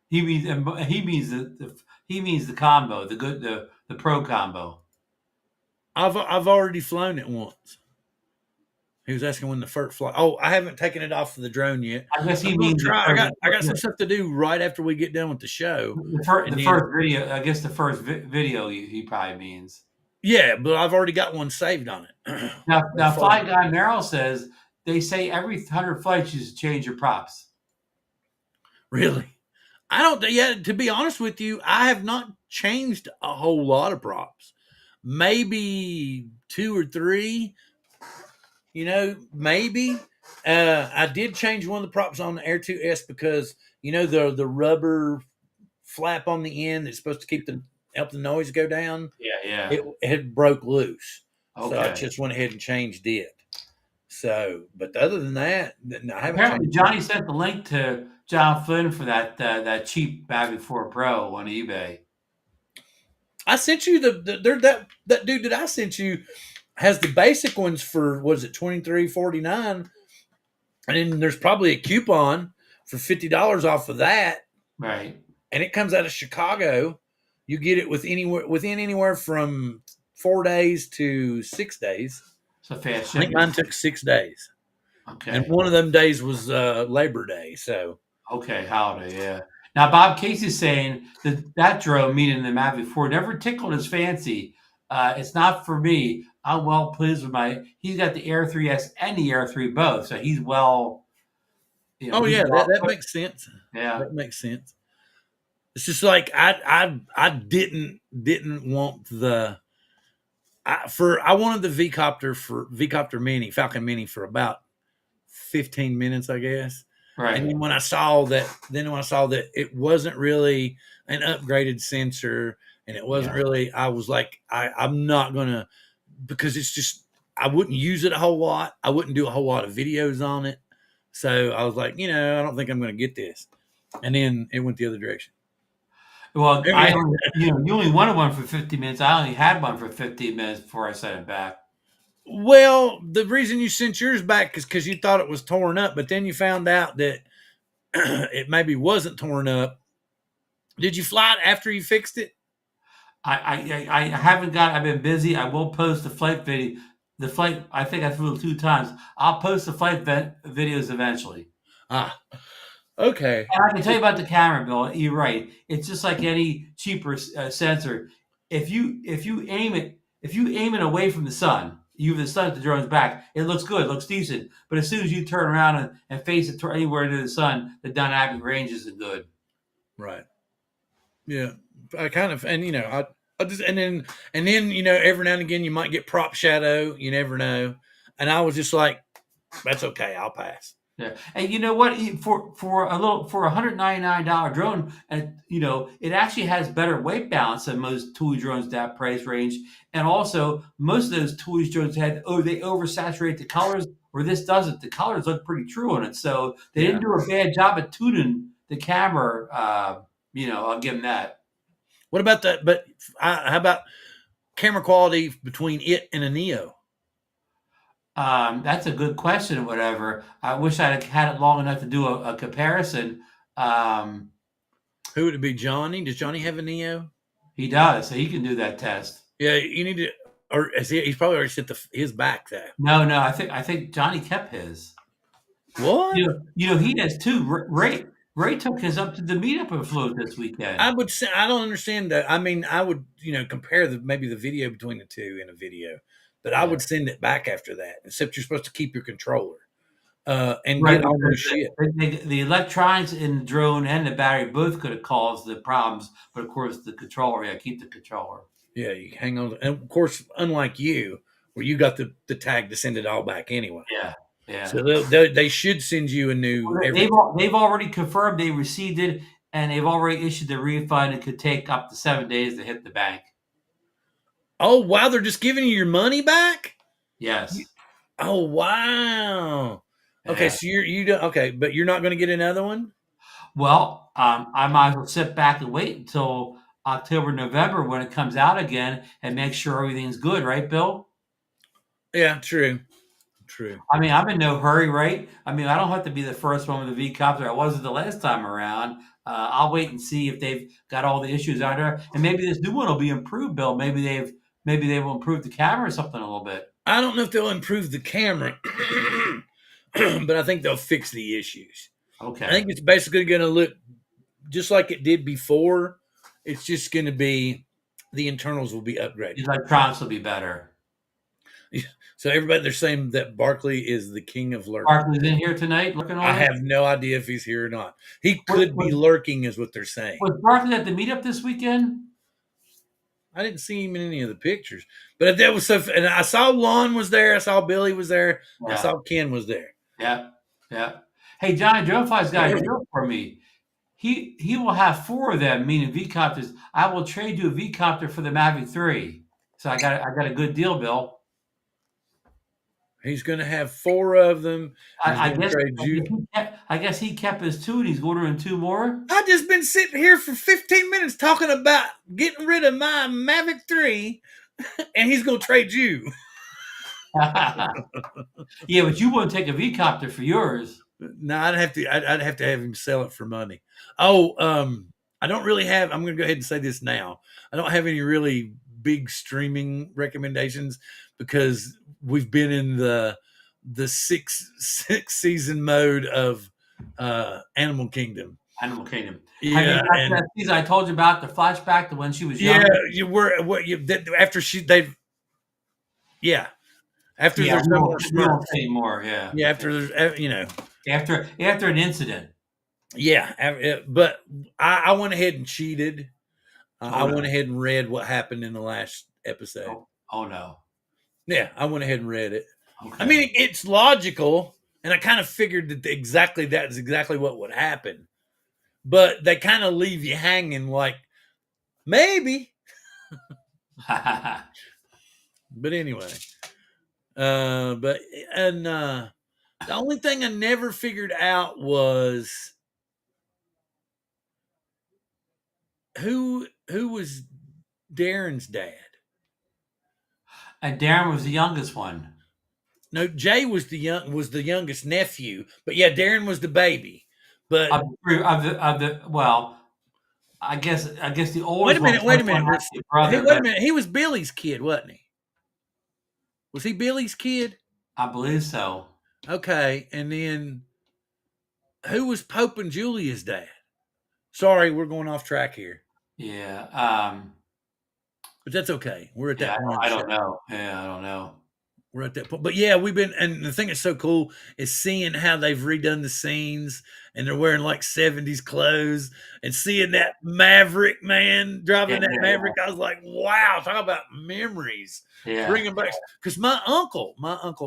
He means the combo, the Pro combo. I've already flown it once. He was asking when the first flight. Oh, I haven't taken it off of the drone yet. I guess he means I got some stuff to do right after we get done with the show. The first video, I guess the first video he probably means. Yeah, but I've already got one saved on it. Now Fly Guy Merrill says they say every 100 flights you should change your props. Really? I don't. Yeah, to be honest with you, I have not changed a whole lot of props. Maybe 2 or 3. Maybe. I did change one of the props on the Air 2S because the rubber flap on the end that's supposed to help the noise go down. Yeah. It had broke loose. Okay. So I just went ahead and changed it. So, but other than that, I haven't. Apparently, Johnny sent the link to John Flynn for that cheap Mavic 4 Pro on eBay. I sent you that dude that I sent you has the basic ones for $23.49, and then there's probably a coupon for $50 off of that. Right. And it comes out of Chicago. You get it within anywhere from 4 days to 6 days. So fast. I think mine took 6 days. Okay. And one of them days was Labor Day. So okay, holiday, yeah. Now Bob Casey's saying that drone, meaning the Mavic 4, never tickled his fancy. It's not for me. I'm well pleased with he's got the Air 3S and the Air 3 both. So he's well. That makes sense. Yeah. That makes sense. It's just like I didn't want I wanted the V-Copter Mini, Falcon Mini for about 15 minutes, I guess. Right. And then when I saw that it wasn't really an upgraded sensor and it wasn't really, I was like, I'm not gonna, because it's just, I wouldn't use it a whole lot. I wouldn't do a whole lot of videos on it. So I was like, I don't think I'm going to get this. And then it went the other direction. Well, you only wanted one for 50 minutes. I only had one for 15 minutes before I sent it back. Well, the reason you sent yours back is because you thought it was torn up, but then you found out that it maybe wasn't torn up. Did you fly it after you fixed it? I haven't got. I've been busy. I will post the flight video. The flight. I think I flew 2 times. I'll post the flight videos eventually. Okay. And I can tell you about the camera, Bill. You're right. It's just like any cheaper sensor. If you aim it away from the sun, you have the sun at the drone's back, it looks good, it looks decent. But as soon as you turn around and face it anywhere into the sun, the dynamic range isn't good. Right. Yeah. I kind of, and I just, and then, every now and again you might get prop shadow. You never know. And I was just like, that's okay. I'll pass. Yeah, and you know what? For $199 drone, and it actually has better weight balance than most toy drones that price range. And also, most of those toy drones they oversaturate the colors, where this doesn't. The colors look pretty true on it, so they Yeah. didn't do a bad job at tuning the camera. I'll give them that. What about that? But how about camera quality between it and a Neo? That's a good question. Or whatever. I wish I had it long enough to do a comparison. Um, Who would it be? Johnny? Does Johnny have a Neo? he does, so he can do that test. Yeah, you need to, or he's probably already set his back though. No, I think Johnny kept his. What? He has two. Ray took his up to the meetup and flew this weekend. I would say I don't understand that. I mean, I would compare maybe the video between the two in a video, but I Yeah. would send it back after that. Except you're supposed to keep your controller and Right, get all new because shit. the electronics in the drone and the battery both could have caused the problems, but of course the controller, yeah, keep the controller. Yeah, you hang on, and of course, unlike you, where you got the tag to send it all back anyway. Yeah, yeah. So they should send you a new. They've already confirmed they received it, and they've already issued the refund. It could take up to 7 days to hit the bank. Oh wow, they're just giving you your money back. Yes. Oh wow. Okay, Yeah. so you don't okay, but you're not going to get another one. Well, I might as well sit back and wait until October, November when it comes out again and make sure everything's good, right, Bill? Yeah, true. True. I mean, I'm in no hurry, right? I mean, I don't have to be the first one with the V copter. I wasn't the last time around. I'll wait and see if they've got all the issues out there, and maybe this new one will be improved, Bill. Maybe they will improve the camera or something a little bit. I don't know if they'll improve the camera, but I think they'll fix the issues. Okay. I think it's basically going to look just like it did before. It's just going to be the internals will be upgraded. The electronics will be better. So everybody, they're saying that Barkley is the king of lurking. Barkley's in here tonight looking on I it? have no idea if he's here or not. He could be lurking, is what they're saying. Was Barkley at the meetup this weekend? I didn't see him in any of the pictures, but that was so. And I saw Lon was there. I saw Billy was there. Yeah. I saw Ken was there. Yeah, yeah. Hey, Johnny Drofly's got a deal for me. He will have 4 of them, meaning V copters. I will trade you a V copter for the Mavic 3. So I got a good deal, Bill. He's going to have 4 of them. I guess he kept his 2 and he's ordering 2 more. I just been sitting here for 15 minutes talking about getting rid of my Mavic 3, and he's going to trade you. Yeah, but you won't take a V copter for yours. No, I'd have to have him sell it for money. Oh, I don't really have. I'm going to go ahead and say this now. I don't have any really big streaming recommendations because we've been in the six season mode of Animal Kingdom. Animal Kingdom. Yeah, have you got that season I told you about, the flashback to when she was young? Yeah, you were after after there's no more Smurfs anymore. Yeah. Yeah, after there's after an incident. Yeah, but I went ahead and cheated. I went ahead and read what happened in the last episode. Oh no. Yeah, I went ahead and read it. Okay. I mean, it's logical, and I kind of figured that that's exactly what would happen. But they kind of leave you hanging, like maybe. But anyway, the only thing I never figured out was who was Darren's dad. And Darren was the youngest one. No, Jay was the youngest nephew, but yeah, Darren was the baby. But well, I guess the oldest. Wait a minute. Brother, wait a minute. He was Billy's kid, wasn't he? Was he Billy's kid? I believe so. Okay, and then who was Pope and Julia's dad? Sorry, we're going off track here. Yeah. But that's okay. We're at that point. I don't know. Yeah, I don't know. we're at that point. But yeah, we've been, and the thing that's so cool is seeing how they've redone the scenes and they're wearing like 70s clothes and seeing that Maverick man driving that Maverick. I was like, wow, talk about memories. Yeah. Bringing back, because my uncle,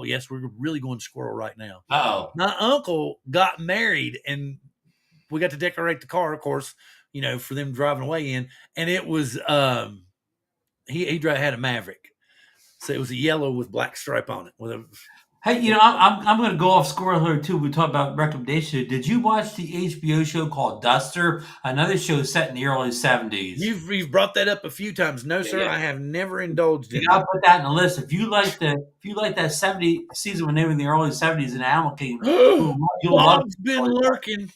yes, we're really going squirrel right now. Oh, My uncle got married and we got to decorate the car, of course, you know, for them driving away in. And it was, he had a Maverick. So it was a yellow with black stripe on it. With a, hey, you know, I'm going to go off squirrel here too. We talk about recommendations. Did you watch the HBO show called Duster? Another show set in the early 70s. You've brought that up a few times. No, sir, Yeah. I have never indulged in You got to put that in the list. If you like that 70 season when they were in the early 70s in Animal Kingdom, you'll love Bob's been lurking.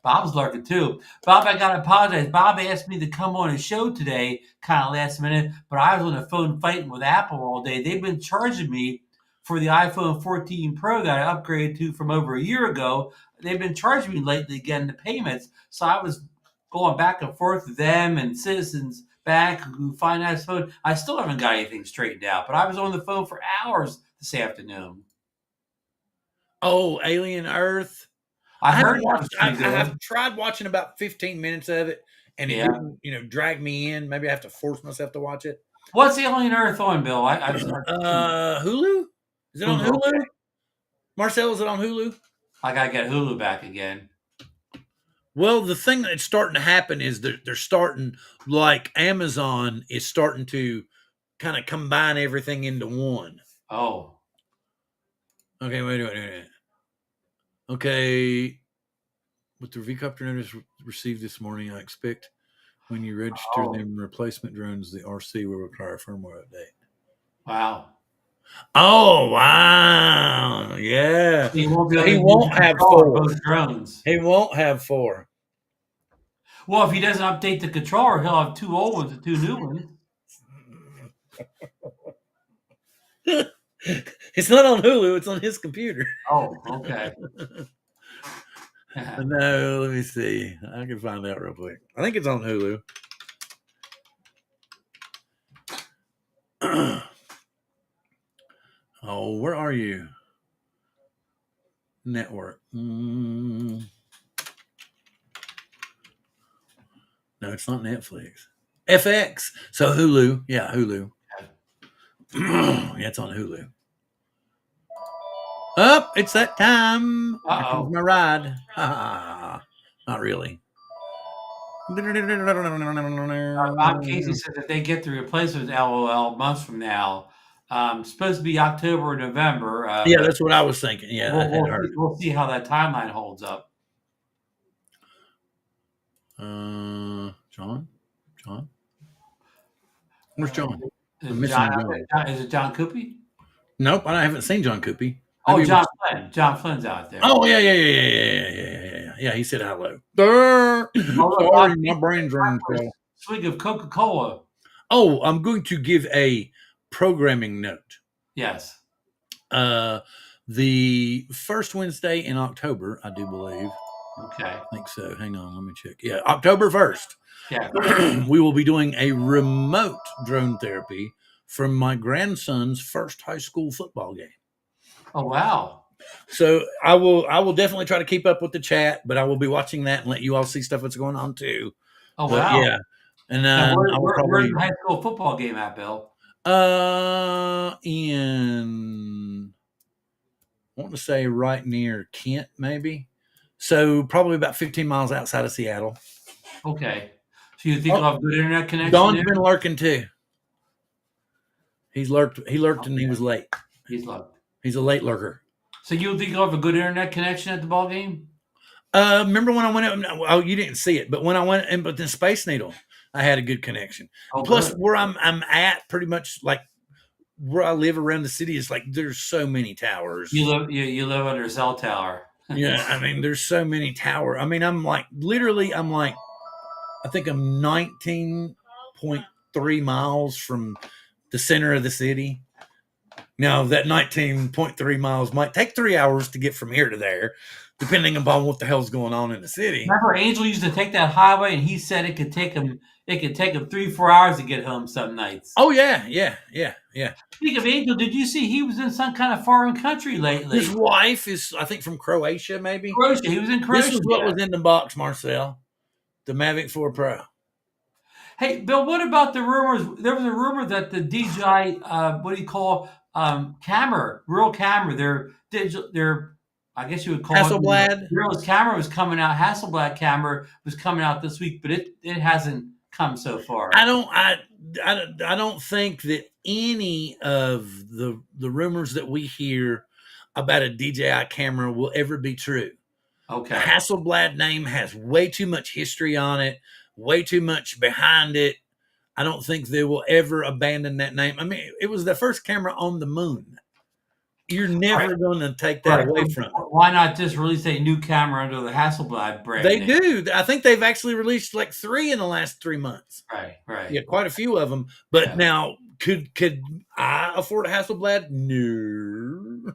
Bob's lurking too. Bob, I got to apologize. Bob asked me to come on a show today, kind of last minute, but I was on the phone fighting with Apple all day. They've been charging me for the iPhone 14 Pro that I upgraded to from over a year ago. They've been charging me lately again the payments. So I was going back and forth with them and Citizens Bank who financed phone. I still haven't got anything straightened out, but I was on the phone for hours this afternoon. Oh, Alien Earth. I have tried watching about 15 minutes of it, and it didn't, you know, drag me in. Maybe I have to force myself to watch it. What's Alien Earth on, Bill? Hulu? Is it on Hulu? Okay. Marcel, is it on Hulu? I gotta get Hulu back again. Well, the thing that's starting to happen is they're starting, like Amazon is starting to kind of combine everything into one. Oh. Okay, wait. Okay, with the V-copter notice received this morning, I expect when you register them replacement drones, the RC will require a firmware update. Wow. Oh, wow. Yeah. He won't have 4. Both drones. He won't have 4. Well, if he doesn't update the controller, he'll have 2 old ones and 2 new ones. It's not on Hulu. It's on his computer. Oh, okay. No, let me see. I can find out real quick. I think it's on Hulu. Oh, where are you? Network. No, it's not Netflix. FX. So Hulu. Yeah, Hulu. Yeah, it's on Hulu. Oh, it's that time. Here comes my ride. Not really. Bob Casey said that they get the replacement LOL months from now. Supposed to be October or November. Yeah, that's what I was thinking. Yeah, we'll see how that timeline holds up. John? Where's John? Is it John Coopy? Nope, I haven't seen John Coopy. Oh, John Flynn. John Flynn's out there. Oh, yeah. Yeah, he said hello. Sorry, my brain's running slow. Swig of Coca-Cola. Oh, I'm going to give a programming note. Yes. The first Wednesday in October, I do believe. Okay. I think so. Hang on, let me check. Yeah, October 1st. Yeah. We will be doing a remote drone therapy from my grandson's first high school football game. Oh, wow. So I will definitely try to keep up with the chat, but I will be watching that and let you all see stuff that's going on too. Oh, wow. Yeah. And where's the high school football game at, Bill? In I want to say right near Kent, maybe. So probably about 15 miles outside of Seattle. Okay. So you think you'll have good internet connection? Don's been lurking too. He lurked and he was late. He's lurked. He's a late lurker. So you think you'll have a good internet connection at the ball game? Remember when I went? Oh, you didn't see it, but when I went in, but the Space Needle, I had a good connection. Oh, plus, good. where I'm at, pretty much like where I live around the city is like there's so many towers. You live under a cell tower. Yeah, I mean, there's so many towers. I mean, I'm like I think I'm 19.3 miles from the center of the city. Now, that 19.3 miles might take 3 hours to get from here to there, depending upon what the hell's going on in the city. Remember, Angel used to take that highway, and he said it could take him it can take him 3-4 hours to get home some nights. Oh yeah. Speaking of Angel, did you see he was in some kind of foreign country lately? His wife is, I think, from Croatia, maybe. Croatia. He was in This Croatia. was what was in the box, Marcel. The Mavic 4 Pro. Hey, Bill, what about the rumors? There was a rumor that the DJI, what do you call camera, real camera, their digital, their, I guess you would call it Hasselblad. mirrorless camera was coming out. Hasselblad camera was coming out this week, but it hasn't come so far. I don't think that any of the rumors that we hear about a DJI camera will ever be true. Okay. The Hasselblad name has way too much history on it, way too much behind it. I don't think they will ever abandon that name. I mean, it was the first camera on the moon. You're never going to take that away from it. Why not just release a new camera under the Hasselblad brand They name? do. I think they've actually released like 3 in the last 3 months. Right. Yeah, quite a few of them. But now, could I afford a Hasselblad? No.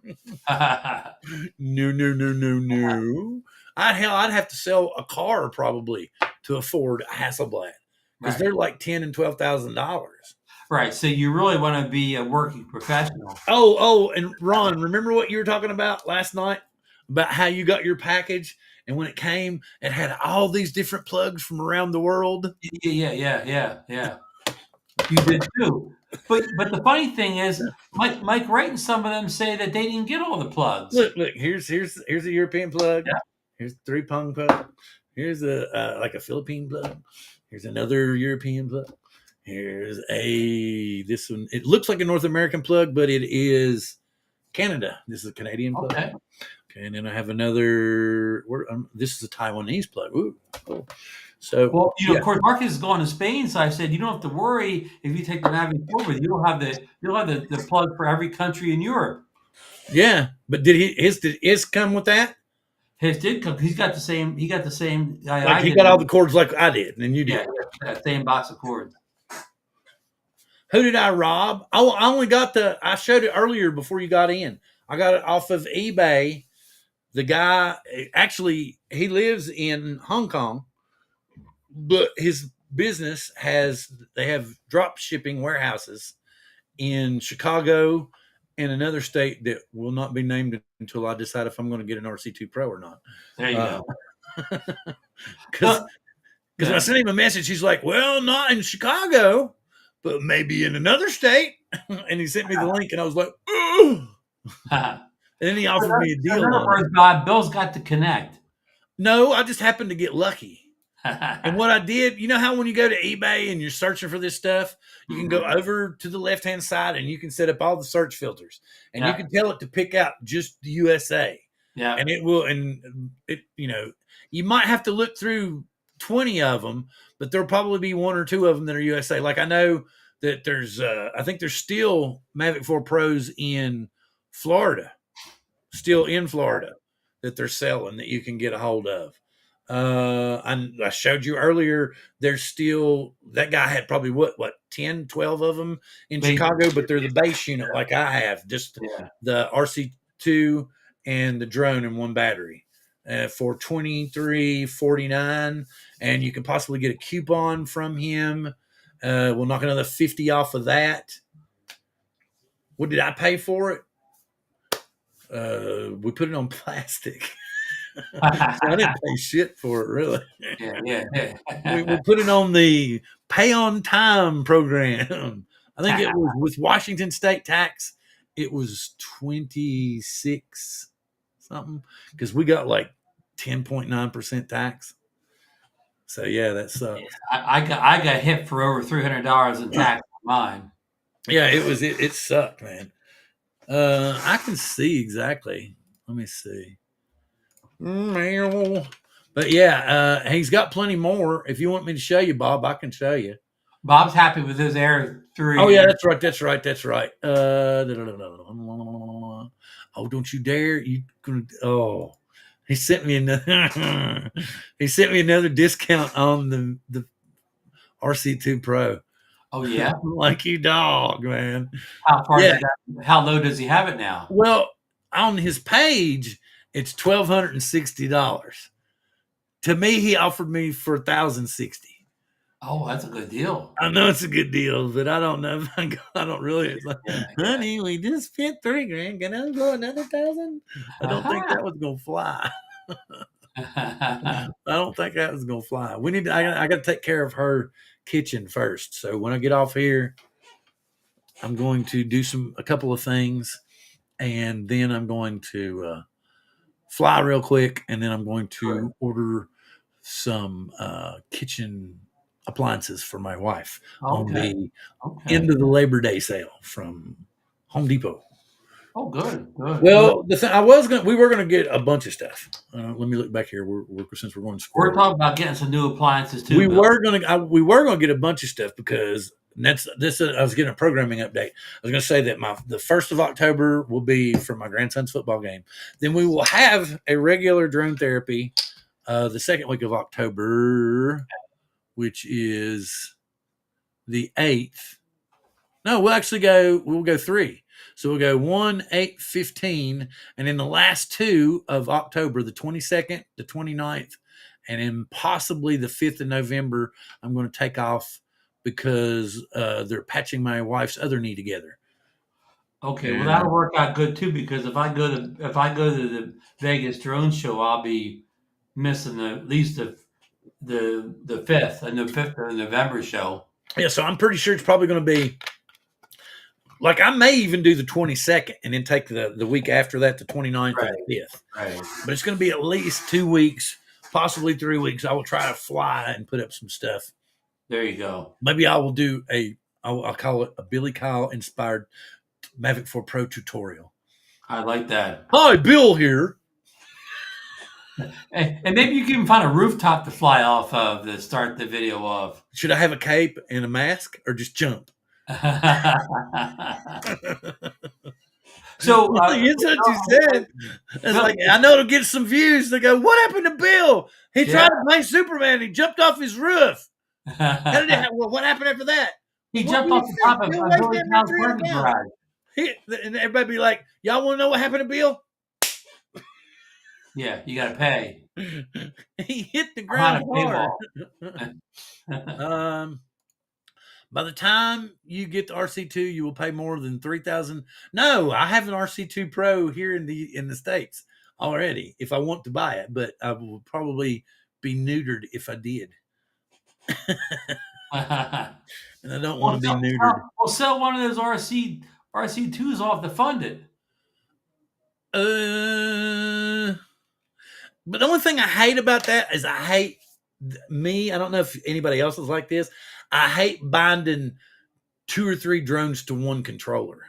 No. I'd have to sell a car probably to afford a Hasselblad because they're like $10,000 and $12,000. Right. So you really want to be a working professional. Oh, and Ron, remember what you were talking about last night about how you got your package, and when it came, it had all these different plugs from around the world. Yeah. You did too. But the funny thing is, Mike Wright and some of them say that they didn't get all the plugs. Look, here's a European plug. Yeah. Here's a 3-prong plug. Here's a like a Philippine plug. Here's another European plug. Here's this one. It looks like a North American plug, but it is Canada. This is a Canadian plug. Okay, and then I have another. This is a Taiwanese plug. Ooh, cool. So, well, of course, Marcus is going to Spain, so I said you don't have to worry if you take the Mavic 4 with you. You'll have the plug for every country in Europe. Yeah, but did his come with that? His did come. He's got the same. He got the same. Like he got all the cords like I did, and you did. Yeah, same box of cords. Who did I rob? I only got I showed it earlier before you got in. I got it off of eBay. The guy, actually, he lives in Hong Kong, but his business they have drop shipping warehouses in Chicago and another state that will not be named until I decide if I'm going to get an RC2 Pro or not. There you go. Because I sent him a message. He's like, well, not in Chicago, but maybe in another state. And he sent me the link, and I was like, ooh. And then he offered me a deal. Bill's got to connect. No, I just happened to get lucky. And what I did, you know how when you go to eBay and you're searching for this stuff, you can go over to the left-hand side and you can set up all the search filters. And you can tell it to pick out just the USA. Yeah. And it will, you might have to look through 20 of them, but there'll probably be 1 or 2 of them that are USA. Like I know that I think there's still Mavic 4 Pros in Florida, that they're selling that you can get a hold of. I showed you earlier, there's still, that guy had probably what 10, 12 of them in Chicago, but they're the base unit like I have, just the RC2 and the drone in one battery. For $23.49, and you can possibly get a coupon from him. We'll knock another $50 off of that. What did I pay for it? We put it on plastic. So I didn't pay shit for it, really. Yeah. We put it on the pay on time program. I think it was with Washington state tax. It was 26 something, because we got like 10.9% tax. So yeah, that sucks. I got hit for over $300 in tax on mine. Yeah, it sucked, man. I can see exactly. Let me see. But yeah, he's got plenty more. If you want me to show you, Bob, I can show you. Bob's happy with his Air 3. Oh yeah, that's right. Oh, don't you dare! He sent me another. He sent me another discount on the RC2 Pro. Oh yeah, like you dog, man. How low does he have it now? Well, on his page, it's $1,260. To me, he offered me for $1,060. Oh, that's a good deal. I know it's a good deal, but I don't know if I don't really. It's like, Yeah, honey, we just spent $3,000. Can I go another 1,000? I don't think yeah. that was gonna fly. I don't think that was gonna fly. We need. I got to take care of her kitchen first. So when I get off here, I'm going to do a couple of things, and then I'm going to fly real quick, and then I'm going Good. to order some kitchen appliances for my wife on Okay. the Okay. end of the Labor Day sale from Home Depot. Oh, good. Good. Good. Well, we were gonna get a bunch of stuff. Let me look back here. Since we're going to We're Squirrel, talking about getting some new appliances too, Bill. we were gonna get a bunch of stuff because that's this. I was getting a programming update. I was gonna say that the 1st of October will be for my grandson's football game. Then we will have a regular drone therapy the 2nd week of October, which is the 8th. No, we'll go 3. So we'll go 1, 8, 15, and then the last 2 of October, the 22nd, the 29th, and then possibly the 5th of November, I'm going to take off because they're patching my wife's other knee together. Okay, well And that'll work out good too because if I go to the Vegas drone show, I'll be missing at least the fifth and the 5th of November show. yeah, so I'm pretty sure it's probably going to be like I may even do the 22nd and then take the week after that, the 29th or Right. the 5th. Right. But it's going to be at least 2 weeks, possibly 3 weeks. I will try to fly and put up some stuff. There you go. Maybe I will do I'll call it a Billy Kyle inspired Mavic 4 Pro tutorial. I like that. Hi, Bill here. And maybe you can even find a rooftop to fly off of to start the video off. Should I have a cape and a mask or just jump? So It's what you said. It's like, I know it'll get some views. They go, what happened to Bill? He tried to play Superman. He jumped off his roof. How did it happen? Well, what happened after that? he What jumped do you off the think? top of Bill a weighs Billy down Cow's 300 parking pounds. garage. And everybody be like, y'all want to know what happened to Bill? Yeah, you got to pay. He hit the Behind ground a hard. paywall. By the time you get the RC2, you will pay more than 3,000. No, I have an RC2 Pro here in the States already if I want to buy it, but I will probably be neutered if I did. And I don't want to be neutered. Well, sell one of those RC2s off to fund it. But the only thing I hate about that is I hate me. I don't know if anybody else is like this. I hate binding 2 or 3 drones to one controller.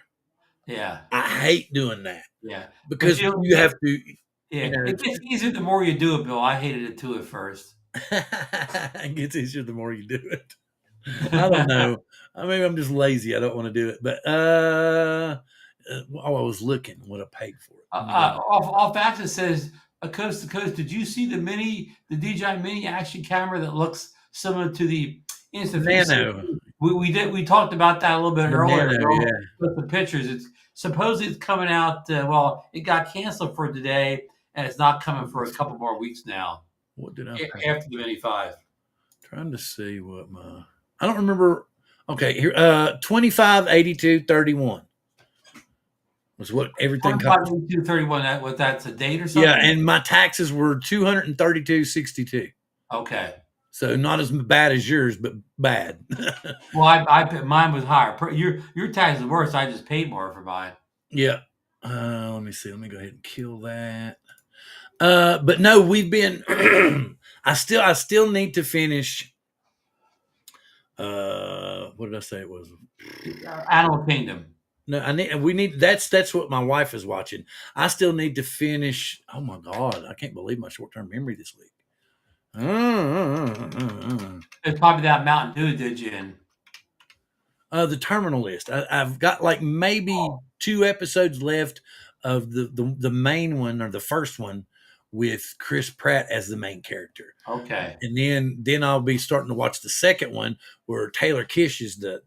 Yeah. I hate doing that. Yeah. Because you have to. Yeah. You know, It gets easier the more you do it, Bill. I hated it too at first. it gets easier the more you do it. I don't know. Maybe I'm just lazy. I don't want to do it. But I was looking what I paid for it. Off Access says coast to coast. Did you see the DJI Mini action camera that looks similar to the Instant Nano? We talked about that a little bit earlier. Nano, with the pictures, it's supposedly it's coming out. Well, it got canceled for today, and it's not coming for a couple more weeks now. What did I pay? After the Mini 5? Trying to see what I don't remember. Okay, here 25.82.31 was what everything cost. 25.82.31. That's a date or something. Yeah, and my taxes were 232.62. Okay. So not as bad as yours, but bad. Well, mine was higher. Your tax is worse. I just paid more for mine. Yeah. Let me see. Let me go ahead and kill that. But no, we've been. I still need to finish. What did I say it was? Animal Kingdom. No, we need. That's what my wife is watching. I still need to finish. Oh my God, I can't believe my short-term memory this week. It's probably that Mountain Dew did you in. The Terminal List. I've got like maybe 2 episodes left of the main one or the first one with Chris Pratt as the main character. Okay. And then I'll be starting to watch the second one where Taylor Kish is the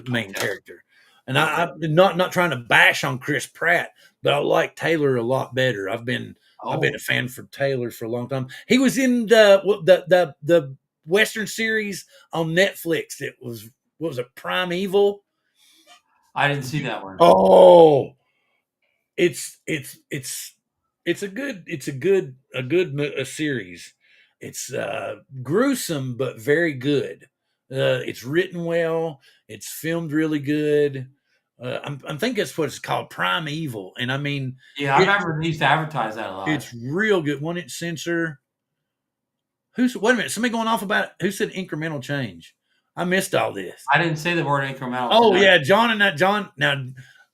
main character. And I'm not trying to bash on Chris Pratt, but I like Taylor a lot better. I've been a fan for Taylor for a long time. He was in the Western series on Netflix. It was, what was it, Primeval? I didn't see that one. Oh, it's a good series. It's gruesome but very good. It's written well. It's filmed really good. I'm thinking it's what it's called, Primeval, and I mean Yeah, I it, remember they used to advertise that a lot. it's real good. One inch sensor. Who's Wait a minute? Somebody going off about who said incremental change? I missed all this. I didn't say the word incremental Oh tonight. yeah, John and that John. Now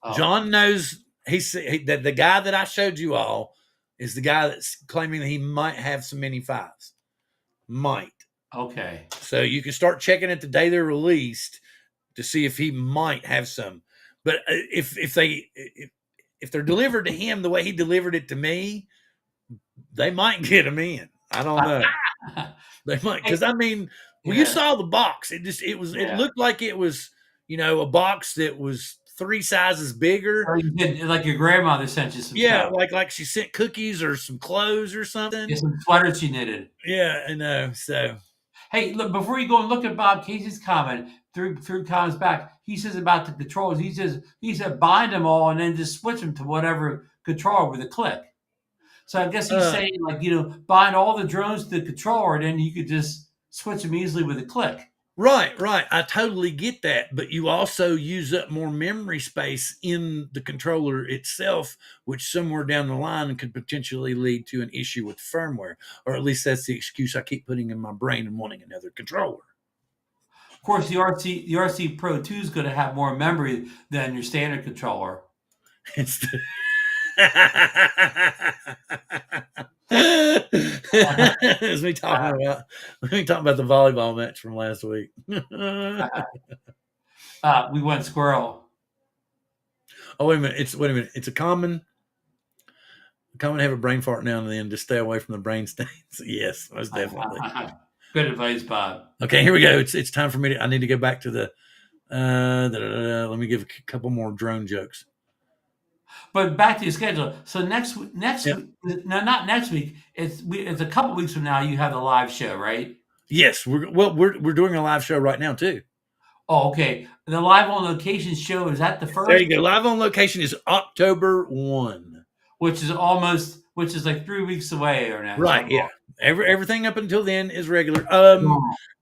Oh, John knows. That the guy that I showed you all is the guy that's claiming that he might have some mini fives. Might. okay. So you can start checking it the day they're released to see if he might have some. But if they're delivered to him the way he delivered it to me, they might get him in. I don't know. They might, because I mean, well, you Yeah, saw the box. It yeah. looked like it was, a box that was 3 sizes bigger. Or you did, like your grandmother sent you some Yeah, stuff. like she sent cookies or some clothes or Yeah, something. some sweaters she knitted. Yeah, I know. So Hey, look, before you go and look at Bob Casey's comment, through comments back, he says about the controls, he said bind them all and then just switch them to whatever controller with a click. So I guess he's uh, saying, like, bind all the drones to the controller, and then you could just switch them easily with a click. right. I totally get that, but you also use up more memory space in the controller itself, which somewhere down the line could potentially lead to an issue with firmware, or at least that's the excuse I keep putting in my brain and wanting another controller. Of course, the RC Pro 2 is going to have more memory than your standard controller. It's the It's me talking about the volleyball match from last week. We went squirrel. Oh wait a minute. It's a common have a brain fart now and then. Just stay away from the brain stains. Yes, most definitely. Good advice, Bob. Okay, here we go. It's time for me. I need to go back to the. Let me give a couple more drone jokes. But back to your schedule. So next Yep. week, no, not next week. It's a couple weeks from now. You have the live show, right? Yes, we're doing a live show right now too. Oh, okay. The live on location show is that the There first, you go. Live on location is October 1. which is like 3 weeks away or now. Right. Something. Yeah. Everything up until then is regular.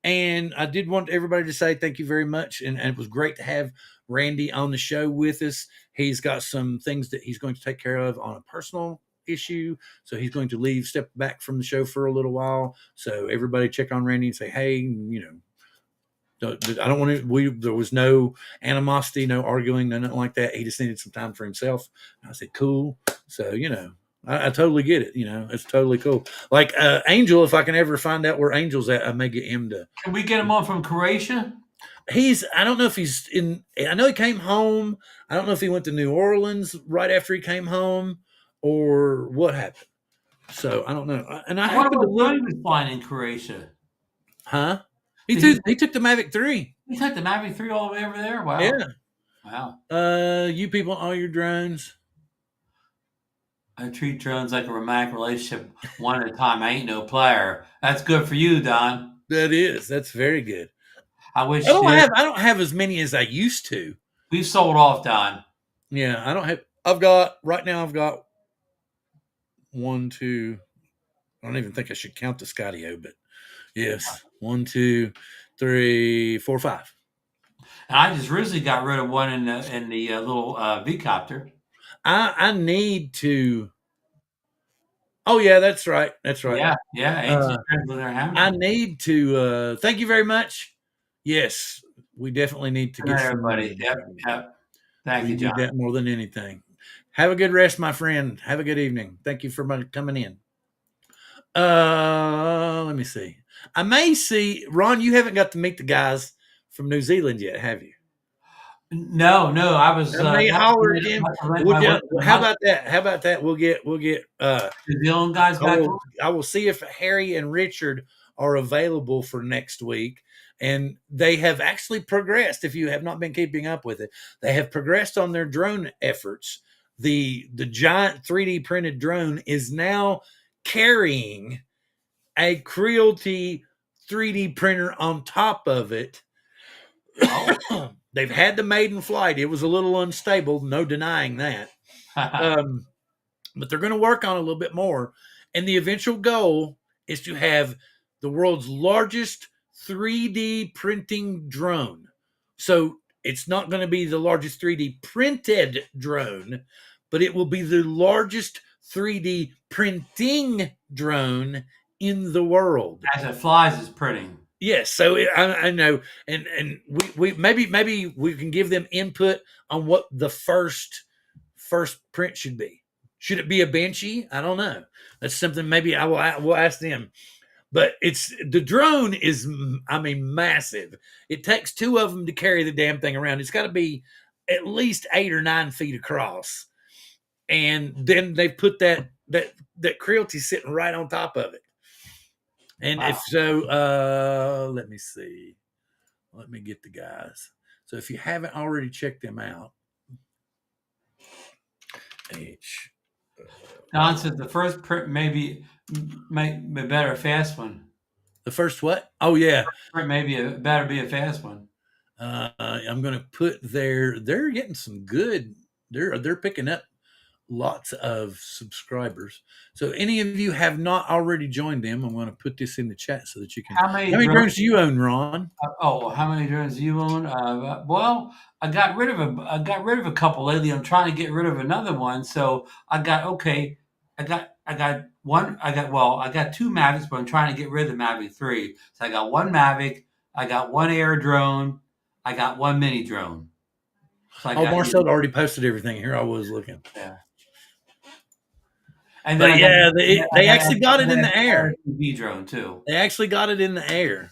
And I did want everybody to say thank you very much. And it was great to have Randy on the show with us. He's got some things that he's going to take care of on a personal issue. So he's going to step back from the show for a little while. So everybody check on Randy and say, hey, I don't want to. There was no animosity, no arguing, no nothing like that. He just needed some time for himself. And I said, cool. So I totally get it. It's totally cool. Like Angel, if I can ever find out where Angel's at, I may get him to. Can we get him on from Croatia? I don't know if he's in. I know he came home. I don't know if he went to New Orleans right after he came home, or what happened. So I don't know. And I I wonder happened to what look. drone he was flying in Croatia. Huh? He Did took the Mavic 3. he took the Mavic 3 all the way over there? Wow. Yeah. Wow. You people, all your drones. I treat drones like a romantic relationship, one at a time. I ain't no player. That's good for you, Don. That's very good. I wish I don't have as many as I used to. we sold off, Don. Yeah, I don't have. I've got 1, 2. I don't even think I should count the Skydio, but yes, 1, 2, 3, 4, 5. And I just recently got rid of one in the little V-copter. I need to. Oh yeah, that's right. That's right. Yeah. Ancient friends with their I hammer. need to. Thank you very much. Yes, we definitely need to Good get night, some. everybody. Yep. Thank We you, John. need that more than anything. Have a good rest, my friend. Have a good evening. Thank you for coming in. Let me see. I may see Ron. You haven't got to meet the guys from New Zealand yet, have you? No, I was. I may holler at him. How about that? We'll get. New Zealand guys back on? I will see if Harry and Richard are available for next week. And they have actually progressed. If you have not been keeping up with it, they have progressed on their drone efforts. The giant 3D printed drone is now carrying a Creality 3D printer on top of it. Oh. They've had the maiden flight. It was a little unstable, no denying that. But they're going to work on it a little bit more. And the eventual goal is to have the world's largest 3D printing drone. So it's not going to be the largest 3D printed drone, but it will be the largest 3D printing drone in the world. As it flies, it's printing. Yes, so I know, and we maybe we can give them input on what the first print should be. Should it be a Banshee? I don't know. That's something maybe we'll ask them. But it's the drone is, I mean, massive. It takes two of them to carry the damn thing around. It's got to be at least 8 or 9 feet across, and then they put that cruelty sitting right on top of it. And Wow. if so, let me see. Let me get the guys. So if you haven't already checked them out, Don says the first print may better a fast one. The first what? Oh yeah, Print better be a fast one. I'm going to put they're getting some good. They're picking up lots of subscribers. So any of you have not already joined them, I'm going to put this in the chat so that you can. How many drones do you own, Ron? How many drones do you own? Well, I got rid of a couple lately. I'm trying to get rid of another one. So I got one. I got 2 Mavics, but I'm trying to get rid of the Mavic 3. So I got 1 Mavic, I got 1 air drone, I got 1 mini drone. So Marcel already posted everything. Here I was looking. Yeah. And then they actually got it in the air. TV drone too. They actually got it in the air.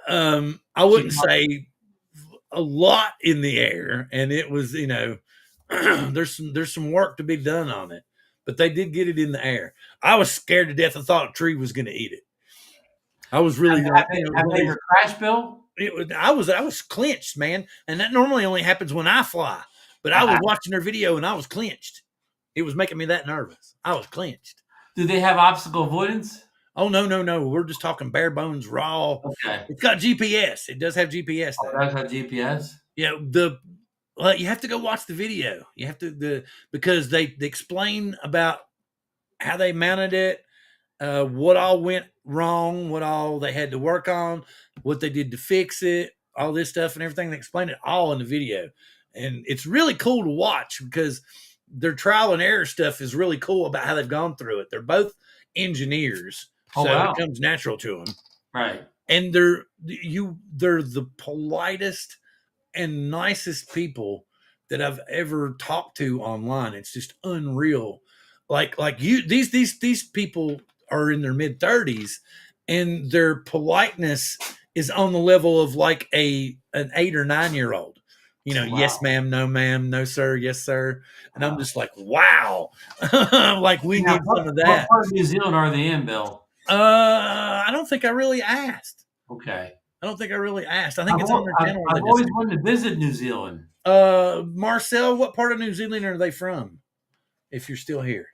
I wouldn't say a lot in the air, and it was, there's some work to be done on it, but they did get it in the air. I was scared to death. I thought a tree was going to eat it. I was really have they ever crash, Bill? I was clenched, man, and that normally only happens when I fly. But I was watching their video and I was clenched. It was making me that nervous. I was clenched. Do they have obstacle avoidance? Oh, no. We're just talking bare bones, raw. Okay. It's got GPS. It does have GPS. It does have GPS? Yeah, you have to go watch the video. You have to, because they explain about how they mounted it, what all went wrong, what all they had to work on, what they did to fix it, all this stuff and everything. They explain it all in the video. And it's really cool to watch because their trial and error stuff is really cool about how they've gone through it. They're both engineers, so it comes natural to them. Right. And they're the politest and nicest people that I've ever talked to online. It's just unreal. Like these people are in their mid-30s, and their politeness is on the level of like an 8 or 9-year-old. Yes, ma'am, no, sir, yes, sir. And I'm just like, wow. Like we need some of that. What part of New Zealand are they in, Bill? I don't think I really asked. Okay. I don't think I really asked. I think it's on their channel. I've always wanted to visit New Zealand. Marcel, what part of New Zealand are they from? If you're still here.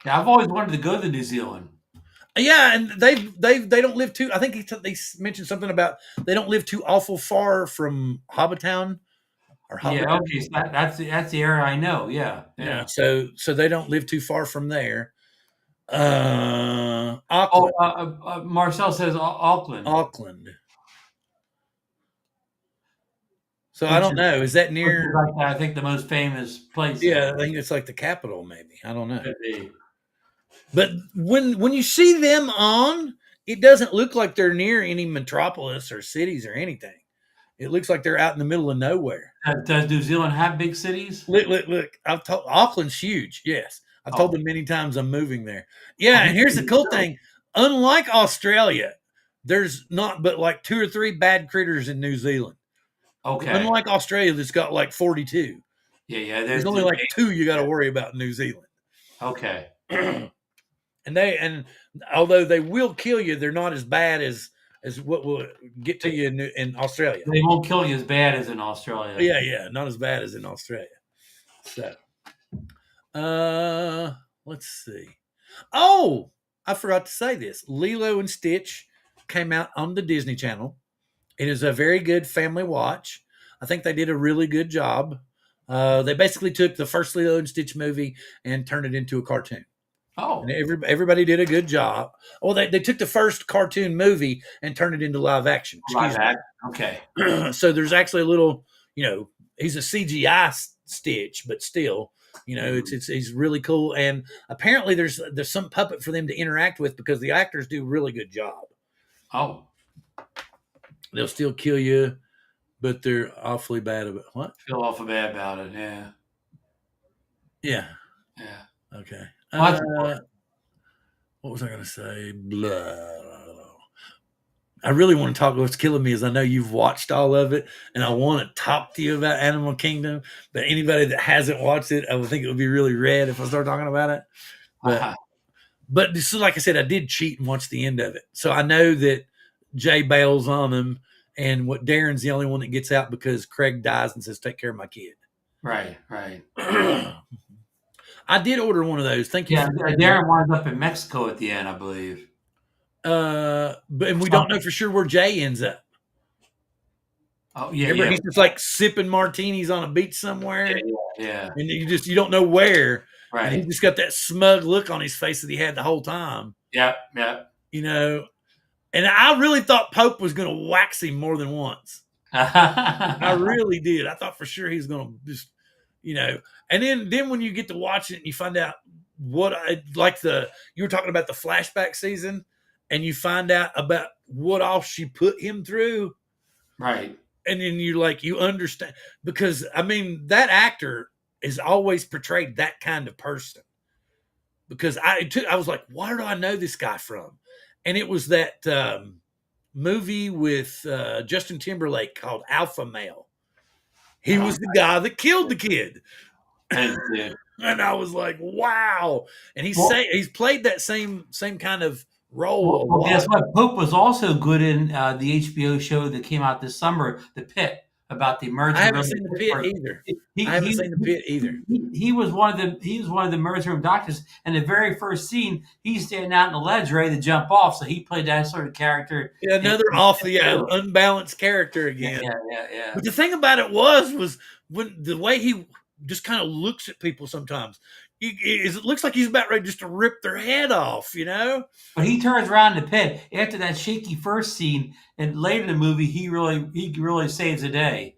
Yeah, I've always wanted to go to New Zealand. Yeah, and they don't live too. I think they mentioned something about they don't live too awful far from Hobbitown. Yeah, okay, so that's the area I know. Yeah. So they don't live too far from there. Auckland. Marcel says Auckland. Auckland. So I don't know. Is that near? I think the most famous place. Yeah, I think it's like the capital. Maybe I don't know. But when you see them on, it doesn't look like they're near any metropolis or cities or anything. It looks like they're out in the middle of nowhere. Does New Zealand have big cities? Look. I've told Auckland's huge. Yes, I've told them many times I'm moving there. Yeah, and here's the cool thing: unlike Australia, there's not but like 2 or 3 bad critters in New Zealand. Okay. Unlike Australia, that's got like 42. Yeah. There's only like 2 you got to worry about in New Zealand. Okay. And although they will kill you, they're not as bad as what will get to you in Australia. They won't kill you as bad as in Australia. Yeah, not as bad as in Australia. So, let's see. Oh, I forgot to say this. Lilo and Stitch came out on the Disney Channel. It is a very good family watch. I think they did a really good job. They basically took the first Lilo and Stitch movie and turned it into a cartoon. And Oh, everybody did a good job. Well, they took the first cartoon movie and turned it into live action. like Excuse that. Okay. me. So there's actually a little, he's a CGI Stitch, but still, he's really cool. And apparently there's some puppet for them to interact with because the actors do a really good job. Oh, They'll still kill you, but they're awfully bad about what? feel awful bad about it. Yeah. Yeah. Yeah. Okay. Well, What was I going to say? I really want to talk. What's killing me is I know you've watched all of it, and I want to talk to you about Animal Kingdom. But anybody that hasn't watched it, I would think it would be really rad if I start talking about it. But this is like I said, I did cheat and watch the end of it, so I know that Jay bails on him, and what Darren's the only one that gets out because Craig dies and says, "Take care of my kid." right, right. I did order one of those. Thank you. Yeah, Darren winds up in Mexico at the end, I believe. But we don't know for sure where Jay ends up. Oh yeah, Remember, yeah, he's just like sipping martinis on a beach somewhere, yeah. and you don't know where. And he Right. just got that smug look on his face that he had the whole time. Yep, yep. And I really thought Pope was going to wax him more than once. I really did. I thought for sure he was going to just, And then when you get to watch it and you find out you were talking about the flashback season, and you find out about what all she put him through. Right. And then you understand, because that actor is always portrayed that kind of person. Because I was like, where do I know this guy from? And it was that movie with Justin Timberlake called Alpha Male. He was the guy that killed the kid. And I was like, wow. And he's played that same kind of role. Well, guess what? Pope was also good in the HBO show that came out this summer, The Pit, about the merger. I haven't seen The Pit either. He was one of the merger room doctors, and the very first scene, he's standing out on the ledge ready to jump off. So he played that sort of character. Yeah, another unbalanced character again. Yeah. But the thing about it was when the way he just kind of looks at people sometimes. It looks like he's about ready just to rip their head off, But he turns around in The Pit after that shaky first scene, and later in the movie, he really saves the day.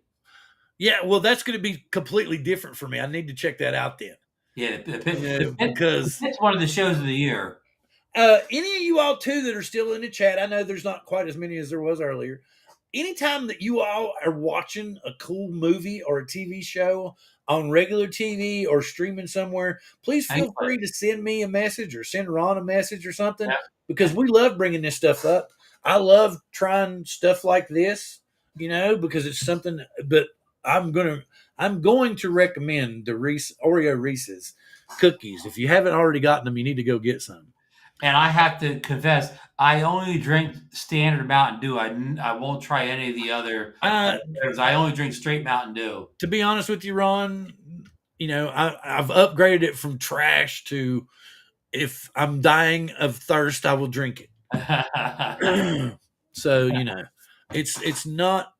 Yeah, well, that's going to be completely different for me. I need to check that out then. Yeah, The Pit, because it's one of the shows of the year. Any of you all too that are still in the chat, I know there's not quite as many as there was earlier. Anytime that you all are watching a cool movie or a TV show on regular TV or streaming somewhere, please feel free to send me a message or send Ron a message or something, because we love bringing this stuff up. I love trying stuff like this, because it's something. But I'm going to recommend the Oreo Reese's cookies. If you haven't already gotten them, you need to go get some. And I have to confess, I only drink standard Mountain Dew. I won't try any of the other. I only drink straight Mountain Dew. To be honest with you, Ron, I've upgraded it from trash to, if I'm dying of thirst, I will drink it. So it's not,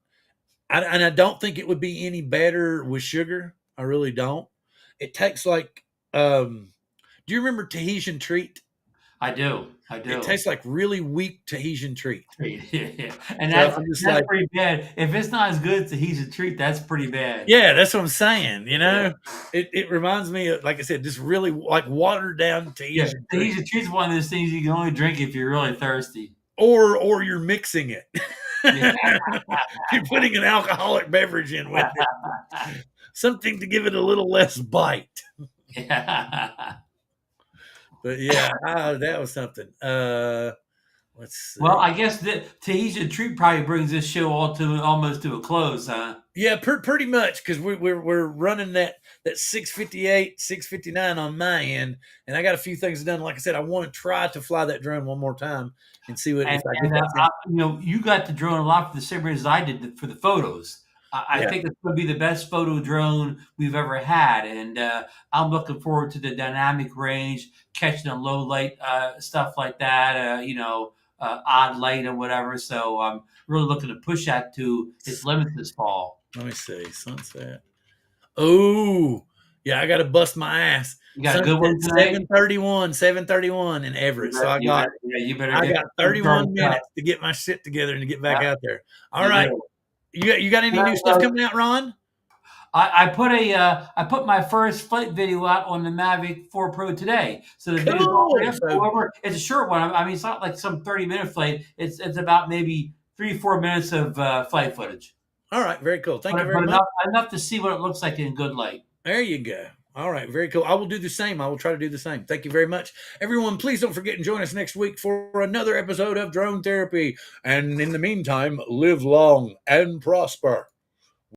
and I don't think it would be any better with sugar. I really don't. It tastes like. Do you remember Tahitian Treat? I do. It tastes like really weak Tahitian Treat. And that's pretty bad. If it's not as good as Tahitian Treat, that's pretty bad. Yeah, that's what I'm saying. It reminds me of, like I said, just really like watered down Tahitian Treat. Tahitian Treat's one of those things you can only drink if you're really thirsty. Or you're mixing it. You're putting an alcoholic beverage in with it. Something to give it a little less bite. Yeah. But yeah, that was something. Let's see. Well, I guess the Tahitian Treat probably brings this show almost to a close, huh? Yeah, pretty much, because we're running that 6:58, 6:59 on my end, and I got a few things done. Like I said, I want to try to fly that drone one more time and see what. You got the drone a lot for the same reason I did for the photos. I think it's going to be the best photo drone we've ever had, and I'm looking forward to the dynamic range, catching on low light stuff like that. odd light and whatever. So I'm really looking to push that to its limits this fall. Let me see. Sunset. Oh, yeah, I got to bust my ass. You got a good Sunset one tonight. 7:31 in Everett. So You better I get got some 31 started up. minutes to get my shit together and to get back Yeah, out there. All you right. do. You got any new stuff coming out, Ron? I put my first flight video out on the Mavic 4 Pro today. So the video's already up. So, However, it's a short one. I mean, it's not like some 30-minute flight. It's about maybe 3-4 minutes of flight footage. all right, very cool. Thank you But very much. enough to see what it looks like in good light. There you go. All right, very cool. I will do the same. I will try to do the same. Thank you very much. Everyone, please don't forget and join us next week for another episode of Drone Therapy. And in the meantime, live long and prosper.